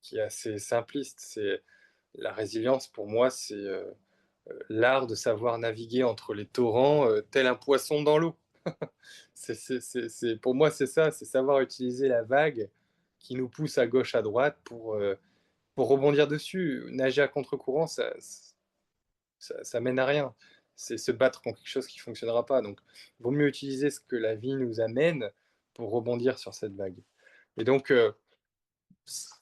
qui est assez simpliste. C'est la résilience pour moi, c'est, l'art de savoir naviguer entre les torrents, tel un poisson dans l'eau. Pour moi, c'est ça, c'est savoir utiliser la vague qui nous pousse à gauche, à droite pour rebondir dessus. Nager à contre-courant, ça mène à rien. C'est se battre contre quelque chose qui fonctionnera pas. Donc, il vaut mieux utiliser ce que la vie nous amène pour rebondir sur cette vague. Et donc, tu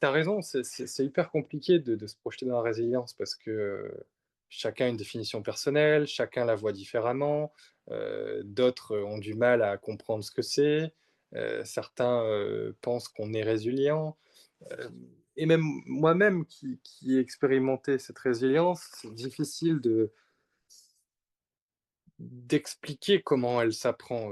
as raison, c'est hyper compliqué de se projeter dans la résilience parce que chacun a une définition personnelle, chacun la voit différemment, d'autres ont du mal à comprendre ce que c'est, certains pensent qu'on est résilient. euh, et même moi-même qui ai expérimenté cette résilience, c'est difficile d'expliquer comment elle s'apprend.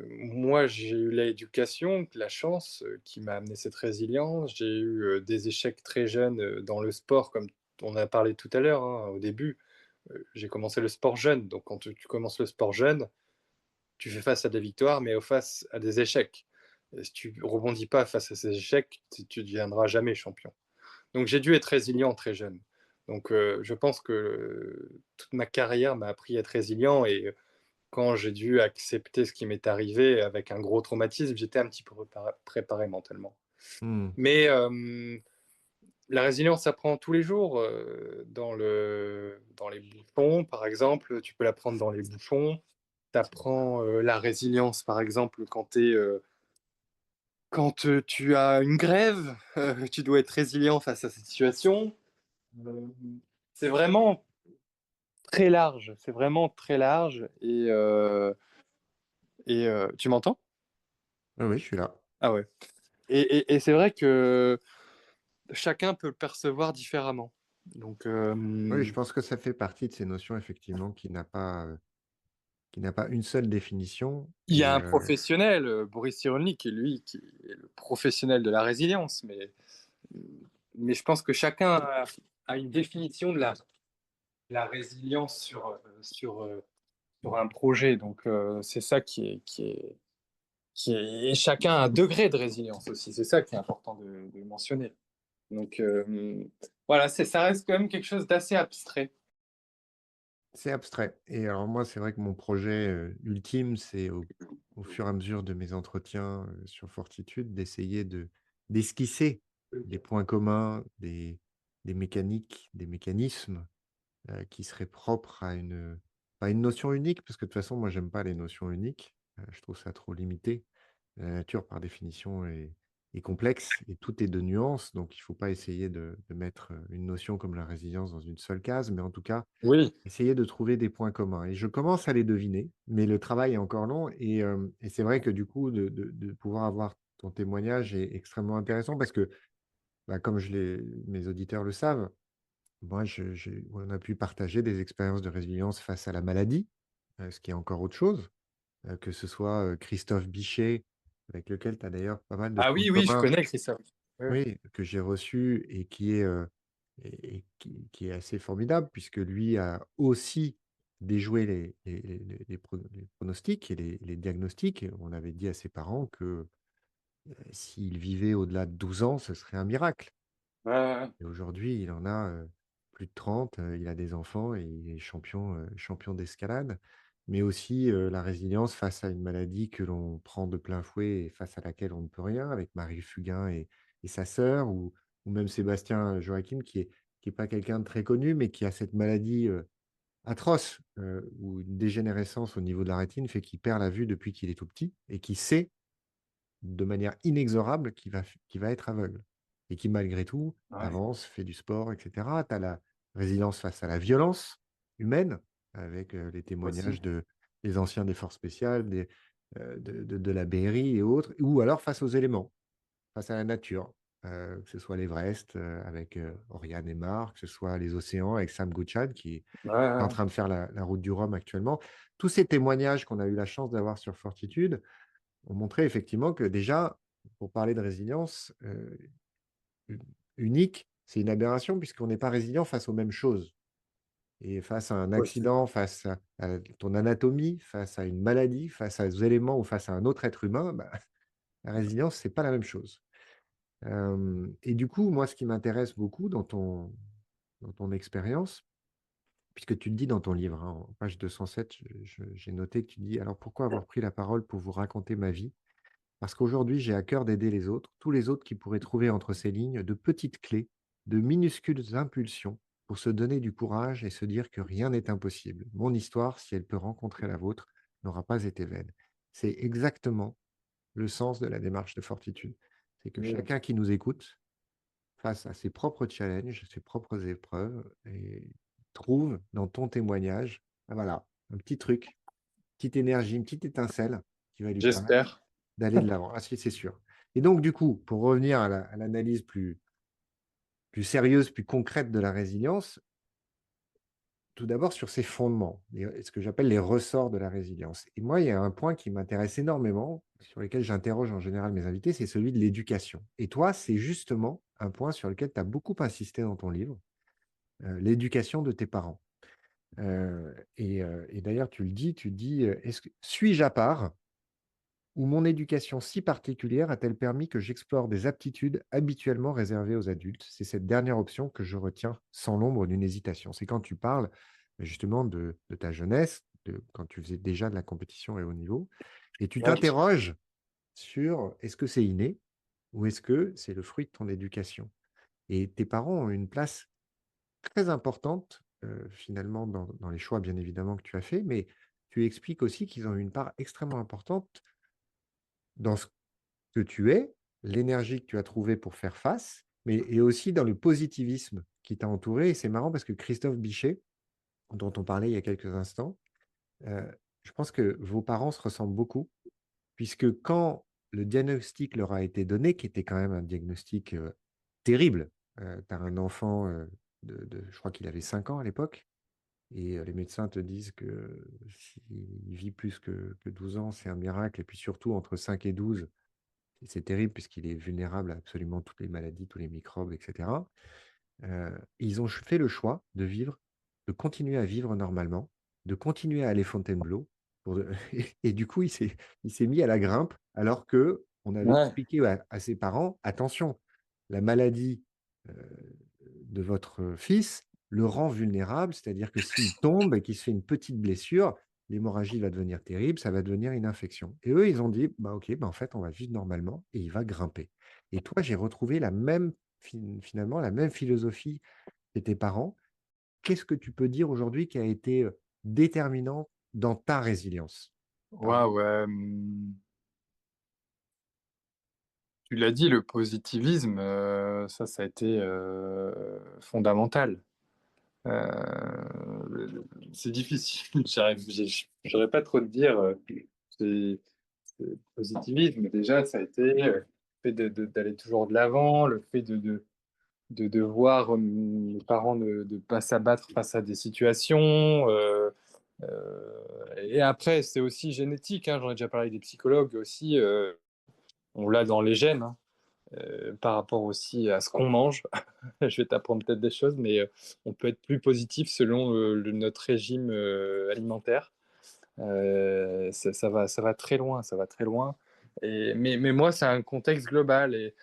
Moi, j'ai eu l'éducation, la chance, qui m'a amené cette résilience. J'ai eu, des échecs très jeunes, dans le sport comme on a parlé tout à l'heure, hein, au début. J'ai commencé le sport jeune, donc quand tu commences le sport jeune, tu fais face à des victoires, mais au face à des échecs. Et si tu rebondis pas face à ces échecs, tu deviendras jamais champion. Donc j'ai dû être résilient très jeune. Donc je pense que toute ma carrière m'a appris à être résilient et quand j'ai dû accepter ce qui m'est arrivé avec un gros traumatisme, j'étais un petit peu préparé mentalement. mmh. Mais la résilience s'apprend tous les jours, dans les bouchons, par exemple, tu peux l'apprendre dans les bouchons. Tu apprends, la résilience, par exemple, quand tu as une grève, tu dois être résilient face à cette situation. Hem, c'est vraiment très large, c'est vraiment très large et tu m'entends? Oui, oui, je suis là. Ah ouais. Et c'est vrai que chacun peut le percevoir différemment. Donc, Oui, je pense que ça fait partie de ces notions effectivement qui n'a pas une seule définition il y et a un professionnel, Boris Cyrulnik, qui est le professionnel de la résilience, mais je pense que chacun a une définition de la résilience sur un projet. Donc, c'est ça et chacun a un degré de résilience aussi. C'est ça qui est important de mentionner. Donc, voilà, ça reste quand même quelque chose d'assez abstrait. c'est abstrait et alors moi, c'est vrai que mon projet, ultime, c'est au fur et à mesure de mes entretiens, sur Fortitude, d'essayer d'esquisser des points communs, des mécaniques, des mécanismes, qui seraient propres à une, pas une notion unique, parce que de toute façon, moi, j'aime pas les notions uniques, je trouve ça trop limité. La nature, par définition, est est complexe et tout est de nuances. Donc, il ne faut pas essayer de mettre une notion comme la résilience dans une seule case, mais en tout cas, Oui, essayer de trouver des points communs. Et je commence à les deviner, mais le travail est encore long. Et c'est vrai que du coup, de pouvoir avoir ton témoignage est extrêmement intéressant parce que, bah, comme mes auditeurs le savent, moi, on a pu partager des expériences de résilience face à la maladie, ce qui est encore autre chose, que ce soit Christophe Bichet, avec lequel tu as d'ailleurs pas mal de ah points oui, oui, je communs, connais Christophe. Oui, oui. oui, que j'ai reçu et qui est assez formidable puisque lui a aussi déjoué les pronostics et les diagnostics. On avait dit à ses parents que s'il vivait au-delà de 12 ans, ce serait un miracle. Ouais, ouais, ouais. Et aujourd'hui, il en a plus de 30, il a des enfants et il est champion d'escalade. Mais aussi la résilience face à une maladie que l'on prend de plein fouet et face à laquelle on ne peut rien, avec Marie Fugain et sa sœur, ou même Sébastien Joachim, qui est pas quelqu'un de très connu, mais qui a cette maladie atroce, où une dégénérescence au niveau de la rétine fait qu'il perd la vue depuis qu'il est tout petit et qui sait de manière inexorable qu'il va être aveugle et qui, malgré tout, Ouais, avance, fait du sport et cetera. Tu as la résilience face à la violence humaine avec, les aussi. témoignages des anciens des forces spéciales, de la BRI et autres, ou alors face aux éléments, face à la nature, que ce soit l'Everest, avec, Oriane et Marc, que ce soit les océans avec Sam Gouchad qui est Ouais, ouais, en ouais. train de faire la route du Rhum actuellement. Tous ces témoignages qu'on a eu la chance d'avoir sur Fortitude, ont montré effectivement que déjà, pour parler de résilience, u unique, c'est une aberration puisqu'on n'est pas résilient face aux mêmes choses et face à un Aussi. accident, face à ton anatomie, face à une maladie, face à des éléments ou face à un autre être humain, bah, la résilience, c'est pas la même chose. Hem Et du coup, moi, ce qui m'intéresse beaucoup dans ton expérience, puisque tu le dis dans ton livre, hein, en page 207, j'ai noté que tu dis: «Alors pourquoi avoir pris la parole pour vous raconter ma vie? Parce qu'aujourd'hui, j'ai à cœur d'aider les autres, tous les autres qui pourraient trouver entre ces lignes de petites clés, de minuscules impulsions pour se donner du courage et se dire que rien n'est impossible. Mon histoire, si elle peut rencontrer la vôtre, n'aura pas été vaine. C'est exactement le sens de la démarche de Fortitude. C'est que Oui. chacun qui nous écoute, face à ses propres challenges, ses propres épreuves, et trouve dans ton témoignage, ah voilà, un petit truc, petite énergie, une petite étincelle qui va lui permettre J'espère. d'aller de l'avant. Ah si, c'est sûr. Et donc du coup, pour revenir à l'analyse plus sérieuse, plus concrète de la résilience, tout d'abord sur ses fondements, ce que j'appelle les ressorts de la résilience. Et moi, il y a un point qui m'intéresse énormément, sur lequel j'interroge en général mes invités, c'est celui de l'éducation. Et toi, c'est justement un point sur lequel tu as beaucoup insisté dans ton livre, l'éducation de tes parents. Et d'ailleurs, tu dis, suis-je à part où mon éducation si particulière a-t-elle permis que j'explore des aptitudes habituellement réservées aux adultes? C'est cette dernière option que je retiens sans l'ombre d'une hésitation. C'est quand tu parles justement de ta jeunesse, quand tu faisais déjà de la compétition et haut niveau, et tu Ouais. t'interroges sur est-ce que c'est inné ou est-ce que c'est le fruit de ton éducation? Et tes parents ont une place très importante finalement dans les choix bien évidemment que tu as fait, mais tu expliques aussi qu'ils ont eu une part extrêmement importante dans ce que tu es, l'énergie que tu as trouvée pour faire face, mais et aussi dans le positivisme qui t'a entouré. Et c'est marrant parce que Christophe Bichet, dont on parlait il y a quelques instants, heu, je pense que vos parents se ressemblent beaucoup, puisque quand le diagnostic leur a été donné, qui était quand même un diagnostic, terrible, tu as un enfant, de je crois qu'il avait 5 ans à l'époque et les médecins te disent que s'il vit plus que 12 ans, c'est un miracle et puis surtout entre 5 et 12. Et c'est terrible puisqu'il est vulnérable à absolument toutes les maladies, tous les microbes et cetera. Ils ont fait le choix de continuer à vivre normalement, de continuer à aller Fontainebleau pour de et du coup, il s'est mis à la grimpe alors qu'on avait Ouais. expliqué à ses parents: «Attention, la maladie, heu, de votre fils le rend vulnérable, c'est-à-dire que s'il tombe et qu'il se fait une petite blessure, l'hémorragie va devenir terrible, ça va devenir une infection». Et eux, ils ont dit: «Bah, OK, bah, en fait, on va vivre normalement et il va grimper». Et toi, j'ai retrouvé la même finalement, la même philosophie chez tes parents. Qu'est-ce que tu peux dire aujourd'hui qui a été, déterminant dans ta résilience? Par Waouh, Tu l'as dit, le positivisme, ça a été, fondamental. Heu, c'est difficile, j'arrive pas trop te dire, c'est c'est positivisme. Déjà, ça a été, le fait d'aller toujours de l'avant, le fait de voir, mes parents ne pas s'abattre face à des situations, et après, c'est aussi génétique, hein, j'en ai déjà parlé avec des psychologues aussi, on l'a dans les gènes, hein, par rapport aussi à ce qu'on mange. Je vais t'apprendre peut-être des choses, mais on peut être plus positif selon notre régime alimentaire. Ça va très loin, ça va très loin. Mais moi, c'est un contexte global et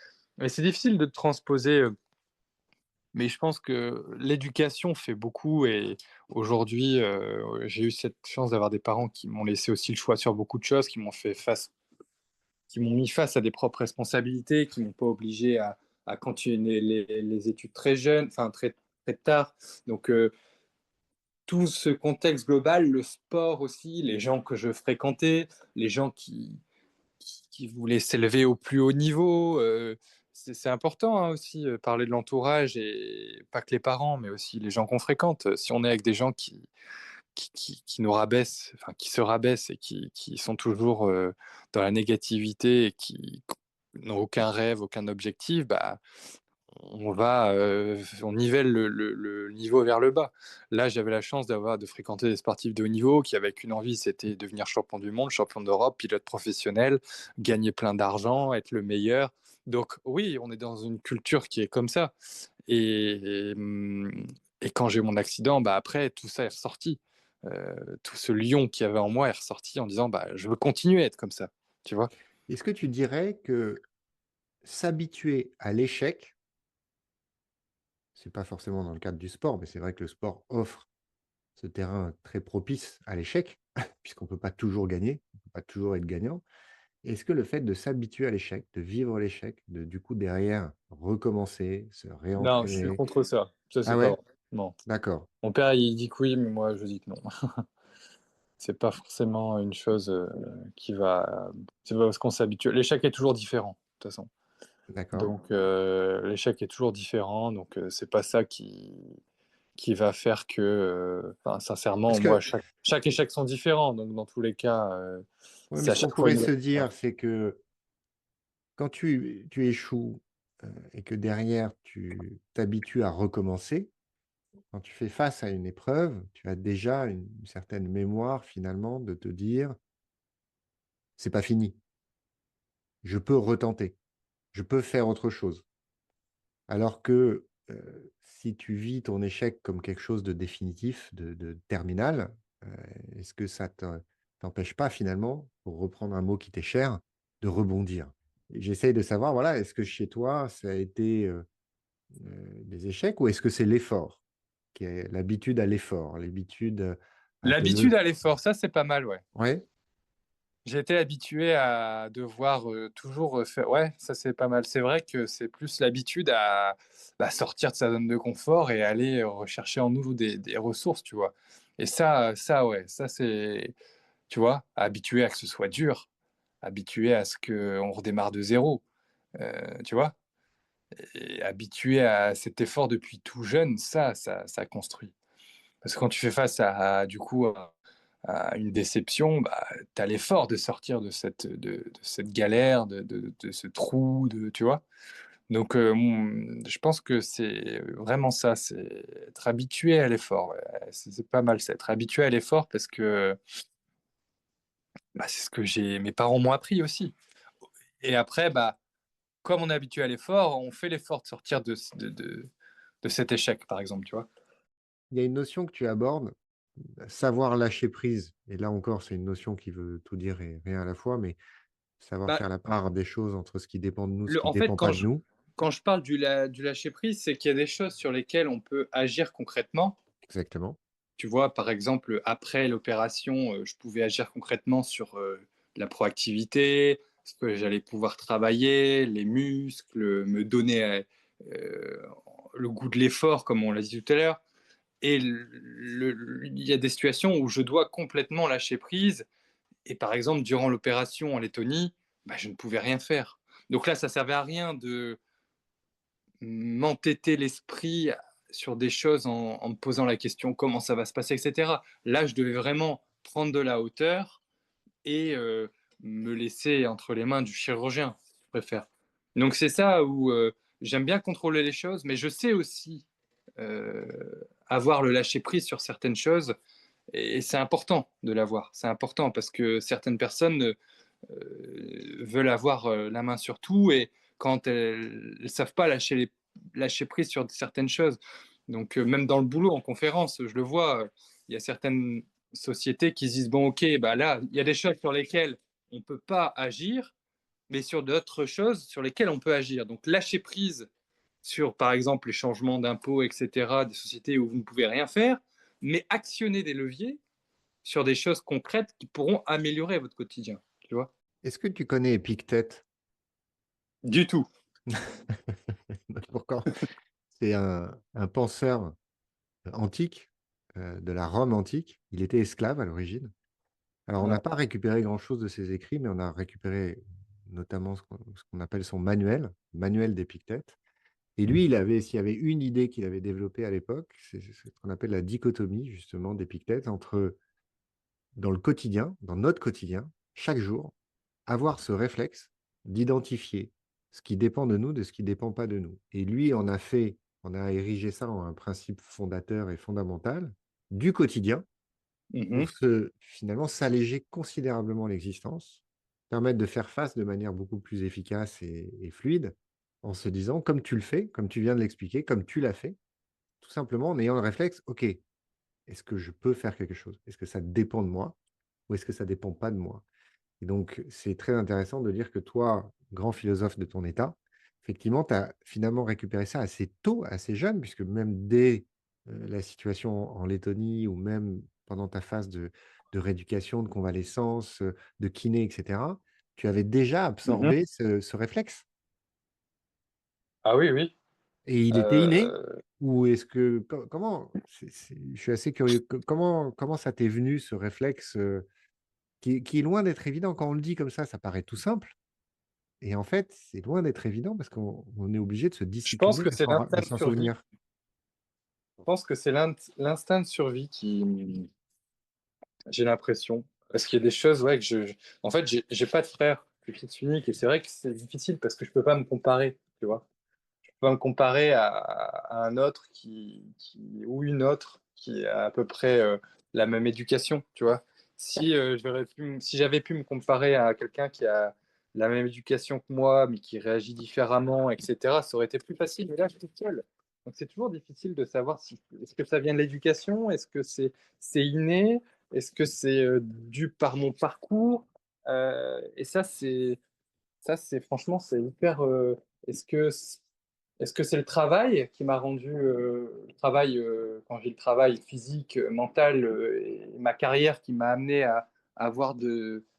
c'est difficile de transposer. Mais je pense que l'éducation fait beaucoup et aujourd'hui, j'ai eu cette chance d'avoir des parents qui m'ont laissé aussi le choix sur beaucoup de choses, qui m'ont mis face à des propres responsabilités, qui m'ont pas obligé à continuer les études très jeunes, enfin très, très tard. Donc, tout ce contexte global, le sport aussi, les gens que je fréquentais, les gens qui voulaient s'élever au plus haut niveau, c'est important, hein, aussi, parler de l'entourage et pas que les parents, mais aussi les gens qu'on fréquente. Si on est avec des gens qui nous rabaissent, enfin qui se rabaissent et qui sont toujours, dans la négativité et qui n'ont aucun rêve, aucun objectif, bah, on nivelle le niveau vers le bas. Là, j'avais la chance de fréquenter des sportifs de haut niveau qui avaient qu'une envie, c'était devenir champion du monde, champion d'Europe, pilote professionnel, gagner plein d'argent, être le meilleur. Donc oui, on est dans une culture qui est comme ça et mmh et quand j'ai eu mon accident, bah, après tout ça est ressorti. Tout ce lion qu'il y avait en moi est ressorti en disant: «Bah, je veux continuer à être comme ça», tu vois? Est-ce que tu dirais que s'habituer à l'échec, c'est pas forcément dans le cadre du sport, mais c'est vrai que le sport offre ce terrain très propice à l'échec, puisqu'on peut pas toujours gagner, on peut pas toujours être gagnant. Est-ce que le fait de s'habituer à l'échec, de vivre l'échec, de du coup derrière recommencer, se Non, je suis réentraîner contre ça. Ça, ah c'est pas ouais? vrai. Non. D'accord, Mon père, il dit que oui, mais moi, je dis que non. C'est pas forcément une chose, qui va c'est pas parce qu'on s'habitue l'échec est toujours différent, de toute façon. d'accord. Donc l'échec est toujours différent, donc c'est pas ça qui va faire que, enfin, sincèrement, Est-ce moi, que chaque échec sont différents, donc dans tous les cas, oui, mais c'est à ce qu'on chaque fois pourrait une se ouais. dire, c'est que quand tu échoues, et que derrière tu t'habitues à recommencer, quand tu fais face à une épreuve, tu as déjà une certaine mémoire finalement de te dire: «C'est pas fini, je peux retenter, je peux faire autre chose». Alors que, si tu vis ton échec comme quelque chose de définitif, de terminal, heu, est-ce que ça t'empêche pas finalement, pour reprendre un mot qui t'est cher, de rebondir? Et j'essaye de savoir, voilà, est-ce que chez toi ça a été, des échecs ou est-ce que c'est l'effort? Qui est l'habitude à l'effort, l'habitude, à te lever L'habitude à l'effort, ça, c'est pas mal, ouais. ouais? J'ai été habitué à devoir, toujours, faire ouais, ça, c'est pas mal. C'est vrai que c'est plus l'habitude à, bah, sortir de sa zone de confort et aller rechercher en nous des ressources, tu vois? Et ça, ouais, ça, c'est tu vois? Habitué à que ce soit dur, habitué à ce qu'on redémarre de zéro, tu vois? Et habitué à cet effort depuis tout jeune, ça construit. Parce que quand tu fais face du coup, à une déception, bah, tu as l'effort de sortir de cette galère, de ce trou, tu vois? Donc, je pense que c'est vraiment ça, c'est être habitué à l'effort, ouais. C'est pas mal ça, être habitué à l'effort parce que, bah, c'est ce que mes parents m'ont appris aussi. Et après, bah, comme on est habitué à l'effort, on fait l'effort de sortir de cet échec, par exemple, tu vois? Il y a une notion que tu abordes, savoir lâcher prise et là encore, c'est une notion qui veut tout dire et rien à la fois, mais savoir Bah, faire la part des choses entre ce qui dépend de nous, ce qui en fait, dépend pas de nous. quand je parle du lâcher prise, c'est qu'il y a des choses sur lesquelles on peut agir concrètement. Exactement. Tu vois, par exemple, après l'opération, je pouvais agir concrètement sur, la proactivité, ce que j'allais pouvoir travailler, les muscles, me donner, heu, le goût de l'effort, comme on l'a dit tout à l'heure. Et il y a des situations où je dois complètement lâcher prise et par exemple, durant l'opération en Lettonie, bah, je ne pouvais rien faire. Donc là, ça servait à rien de m'entêter l'esprit sur des choses en me posant la question comment ça va se passer, etc. Là, je devais vraiment prendre de la hauteur et me laisser entre les mains du chirurgien, si je préfère. Donc c'est ça où j'aime bien contrôler les choses, mais je sais aussi euh, avoir le lâcher prise sur certaines choses, et c'est important de l'avoir. C'est important parce que certaines personnes veulent avoir la main sur tout, et quand elles ne savent pas lâcher prise sur certaines choses. Donc même dans le boulot, en conférence, je le vois, il y a certaines sociétés qui se disent, bon ok, bah là, il y a des choses sur lesquelles on ne peut pas agir, mais sur d'autres choses sur lesquelles on peut agir. Donc lâcher prise sur, par exemple, les changements d'impôts, etc., des sociétés où vous ne pouvez rien faire, mais actionner des leviers sur des choses concrètes qui pourront améliorer votre quotidien. Tu vois. Est-ce que tu connais Épictète? Du tout. Pourquoi? C'est un penseur antique, de la Rome antique. Il était esclave à l'origine. Alors, on n'a Ouais. pas récupéré grand-chose de ses écrits, mais on a récupéré notamment ce qu'on appelle son manuel d'Épictète. Et lui, s'il y avait une idée qu'il avait développée à l'époque, c'est ce qu'on appelle la dichotomie, justement, d'Épictète, entre, dans le quotidien, dans notre quotidien, chaque jour, avoir ce réflexe d'identifier ce qui dépend de nous de ce qui ne dépend pas de nous. Et lui, on a érigé ça en un principe fondateur et fondamental du quotidien pour Mhm. finalement s'alléger considérablement l'existence, permettre de faire face de manière beaucoup plus efficace et fluide, en se disant, comme tu le fais, comme tu viens de l'expliquer, comme tu l'as fait, tout simplement en ayant le réflexe, OK, est-ce que je peux faire quelque chose? Est-ce que ça dépend de moi ou est-ce que ça dépend pas de moi? Et donc, c'est très intéressant de dire que toi, grand philosophe de ton état, effectivement, tu as finalement récupéré ça assez tôt, assez jeune, puisque même dès la situation en Lettonie ou même pendant ta phase de rééducation, de convalescence, de kiné, etc., tu avais déjà Mhm. absorbé ce réflexe. Ah oui, oui. Et il était inné? Euh, Ou est-ce que, comment, je suis assez curieux, comment ça t'est venu, ce réflexe qui est loin d'être évident quand on le dit comme ça paraît tout simple. Et en fait, c'est loin d'être évident parce qu'on est obligé de se je pense discipliner, que c'est de l'instinct de s'en survie. souvenir. Je pense que c'est l'instinct de survie qui, j'ai l'impression. Parce qu'il y a des choses, ouais, en fait, j'ai pas de frère. Je suis fils unique et c'est vrai que c'est difficile parce que je peux pas me comparer, tu vois. Je peux pas me comparer à un autre ou une autre qui a à peu près la même éducation, tu vois. Si j'avais pu me comparer à quelqu'un qui a la même éducation que moi, mais qui réagit différemment, etc., ça aurait été plus facile. Mais là, je suis seul. Donc, c'est toujours difficile de savoir si est-ce que ça vient de l'éducation, est-ce que c'est inné, est-ce que c'est dû par mon parcours. Et ça, c'est franchement, c'est hyper. Est-ce que est-ce que c'est le travail qui m'a rendu le travail, quand j'ai le travail physique, mental et ma carrière qui m'a amené à avoir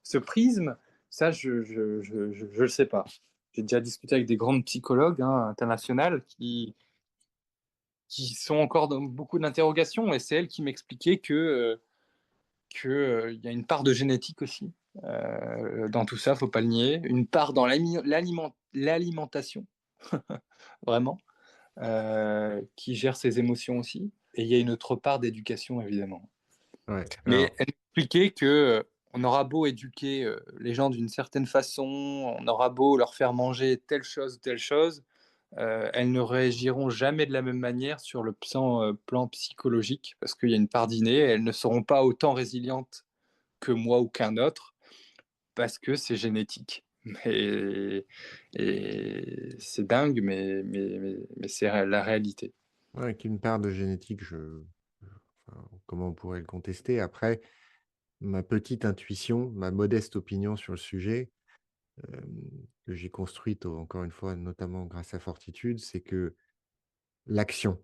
ce prisme? Ça, je le sais pas. J'ai déjà discuté avec des grandes psychologues internationales qui sont encore dans beaucoup d'interrogations, et c'est elles qui m'expliquaient il y a une part de génétique aussi. Dans tout ça, faut pas le nier. Une part dans l'alimentation, vraiment, qui gère ses émotions aussi. Et il y a une autre part d'éducation, évidemment. Ouais. Mais Alors, elle expliquait que on aura beau éduquer les gens d'une certaine façon, on aura beau leur faire manger telle chose, elles ne réagiront jamais de la même manière sur le plan psychologique, parce qu'il y a une part d'inné, elles ne seront pas autant résilientes que moi ou qu'un autre, parce que c'est génétique. Et c'est dingue, mais c'est la réalité. ouais, qu'une part de génétique, enfin, comment on pourrait le contester? Après, ma petite intuition, ma modeste opinion sur le sujet, euh, que j'ai construite, encore une fois, notamment grâce à Fortitude, c'est que l'action,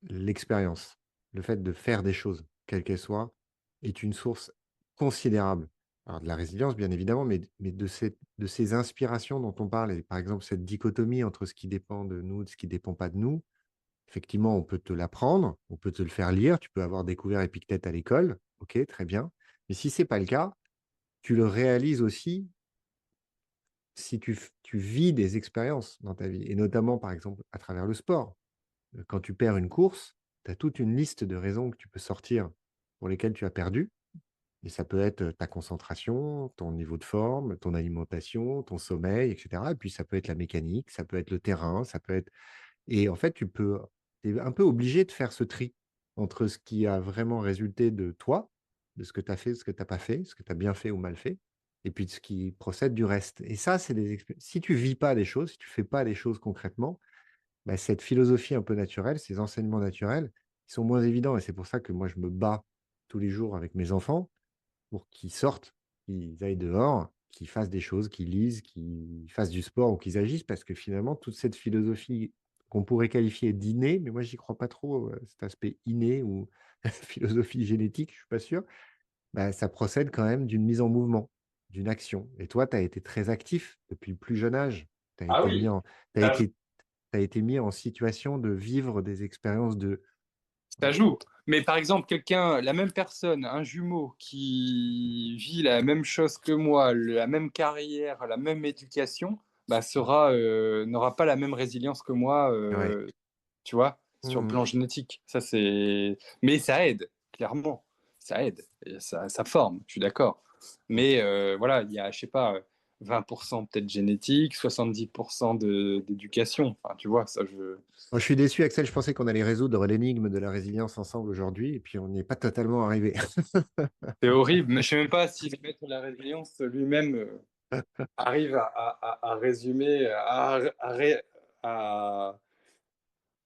l'expérience, le fait de faire des choses, quelles qu'elles soient, est une source considérable. Alors de la résilience, bien évidemment, mais de ces inspirations dont on parle, et par exemple cette dichotomie entre ce qui dépend de nous, de ce qui ne dépend pas de nous, effectivement, on peut te l'apprendre, on peut te le faire lire, tu peux avoir découvert Épictète à l'école, ok, très bien. Mais si ce n'est pas le cas, tu le réalises aussi tu vis des expériences dans ta vie et notamment, par exemple, à travers le sport. Quand tu perds une course, tu as toute une liste de raisons que tu peux sortir pour lesquelles tu as perdu et ça peut être, ta concentration, ton niveau de forme, ton alimentation, ton sommeil et cetera et puis ça peut être la mécanique, ça peut être le terrain, ça peut être et en fait, tu es un peu obligé de faire ce tri entre ce qui a vraiment résulté de toi, de ce que tu as fait, ce que tu as pas fait, ce que tu as bien fait ou mal fait et puis de ce qui procède du reste et ça, c'est des expé si tu vis pas les choses, si tu fais pas les choses concrètement, bah, cette philosophie un peu naturelle, ces enseignements naturels, ils sont moins évidents et c'est pour ça que moi je me bats tous les jours avec mes enfants pour qu'ils sortent, qu'ils aillent dehors, qu'ils fassent des choses, qu'ils lisent, qu'ils fassent du sport ou qu'ils agissent parce que finalement toute cette philosophie qu'on pourrait qualifier d'innée, mais moi j'y crois pas trop, cet aspect inné ou philosophie génétique, je suis pas sûr, bah, ça procède quand même d'une mise en mouvement, d'une action et toi, tu as été très actif depuis le plus jeune âge. Tu as Ah été mis oui, en tu été tu été mis en situation de vivre des expériences de ça joue. Mais par exemple, quelqu'un, la même personne, un jumeau qui vit la même chose que moi, la même carrière, la même éducation, bah, n'aura pas la même résilience que moi, ouais. tu vois, sur le Mmh. plan génétique. Ça, c'est... Mais ça aide, clairement. Ça aide. Et ça forme, je suis d'accord. Mmh. Mais voilà, il y a, je sais pas, 20% peut-être génétique, 70% d'éducation. Enfin, tu vois, ça, je... Moi, je suis déçu, Axel. Je pensais qu'on allait résoudre l'énigme de la résilience ensemble aujourd'hui, et puis on n'y est pas totalement arrivé. C'est horrible, mais je sais même pas si le maître de la résilience lui-même arrive à résumer,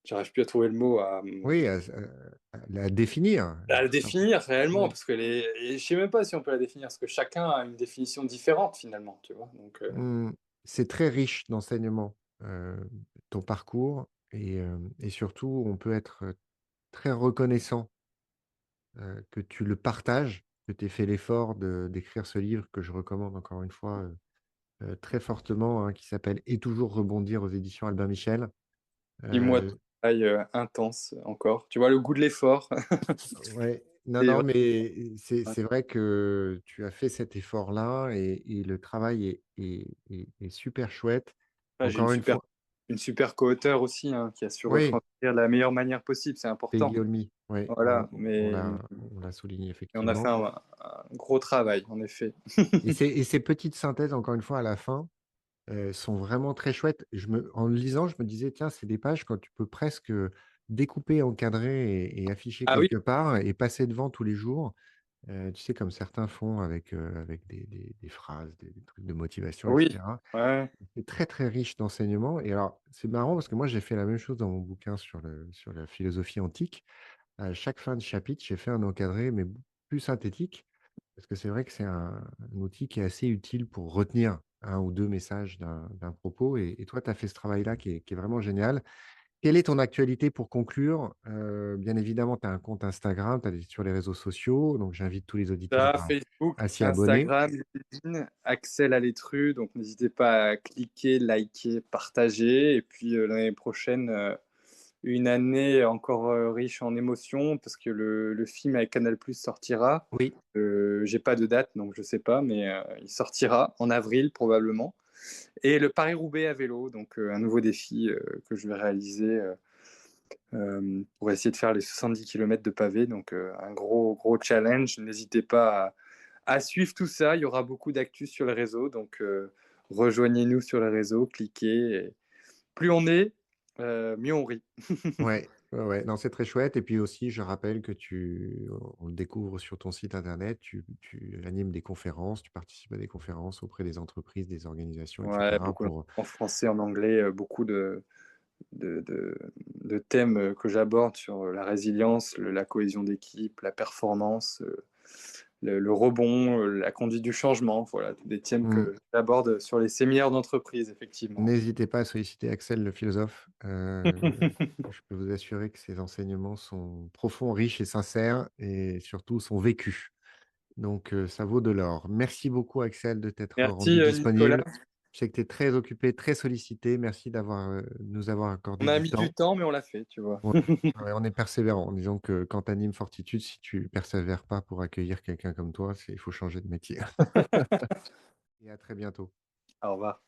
j'arrive plus à trouver le mot, Oui, à la définir, à le tout simplement. définir réellement, Ouais. parce que et je sais même pas si on peut la définir, parce que chacun a une définition différente finalement, tu vois. Donc, Mmh. C'est très riche d'enseignements, ton parcours, et surtout, on peut être très reconnaissant que tu le partages, que tu aies fait l'effort d'écrire ce livre que je recommande encore une fois très fortement, hein, qui s'appelle Et toujours rebondir aux éditions Albin Michel. 6 mois de Euh, travail intense encore. Tu vois le goût de l'effort. Ouais, non, C'est non, vrai. mais c'est vrai que tu as fait cet effort-là et le travail est super chouette. Ouais, j'ai Encore une fois une super co-auteure aussi, hein, qui a su oui, retranscrire de la meilleure manière possible, c'est important. Peggy Olmy, ouais, Voilà, on l'a souligné mais on a fait effectivement un gros travail, en effet. et ces petites synthèses, encore une fois, à la fin, sont vraiment très chouettes. En le lisant, je me disais: «Tiens, c'est des pages quand tu peux presque, découper, encadrer et afficher Ah oui, quelque part et passer devant tous les jours». Tu sais, comme certains font avec des phrases, des trucs de motivation et oui, cetera. ouais, C'est très, très riche d'enseignements et alors, c'est marrant parce que moi, j'ai fait la même chose dans mon bouquin sur la philosophie antique. À chaque fin de chapitre, j'ai fait un encadré, mais plus synthétique, parce que c'est vrai que c'est un outil qui est assez utile pour retenir un ou 2 messages d'un propos et toi, tu as fait ce travail-là qui est vraiment génial. Quelle est ton actualité pour conclure? Bien évidemment, tu as un compte Instagram, tu as sur les réseaux sociaux, donc j'invite tous les auditeurs ça, Facebook, à s'y abonner. Instagram, LinkedIn, Axel Alétru, donc n'hésitez pas à cliquer, liker, partager, et puis l'année prochaine, une année encore riche en émotions, parce que le film avec Canal+ sortira. Oui, J'ai pas de date, donc je sais pas, mais il sortira en avril probablement. Et le Paris-Roubaix à vélo, donc un nouveau défi que je vais réaliser pour essayer de faire les 70 km de pavé. Donc un gros challenge. N'hésitez pas à suivre tout ça. Il y aura beaucoup d'actu sur les réseaux. Donc rejoignez-nous sur les réseaux, cliquez. Et plus on est, mieux on rit. ouais, ouais, ouais. Non, c'est très chouette et puis aussi, je rappelle que on le découvre sur ton site internet, tu animes des conférences, tu participes à des conférences auprès des entreprises, des organisations et Ouais, cetera beaucoup pour en français, en anglais, beaucoup de, de, de thèmes que j'aborde sur la résilience, la cohésion d'équipe, la performance, le rebond, la conduite du changement. Voilà, tous des thèmes mmh. que j'aborde sur les séminaires d'entreprise, effectivement. N'hésitez pas à solliciter Axel le philosophe. Je peux vous assurer que ses enseignements sont profonds, riches et sincères et surtout sont vécus. Donc, ça vaut de l'or. Merci beaucoup Axel de t'être rendu Merci Nicolas. disponible. Je sais que tu es très occupé, très sollicité. Merci nous avoir On accordé a du mis du temps. temps, mais on l'a fait, tu vois. Ouais, ouais, on est persévérant. Disons que quand tu animes Fortitude, si tu persévères pas pour accueillir quelqu'un comme toi, il faut changer de métier et à très bientôt. Au revoir.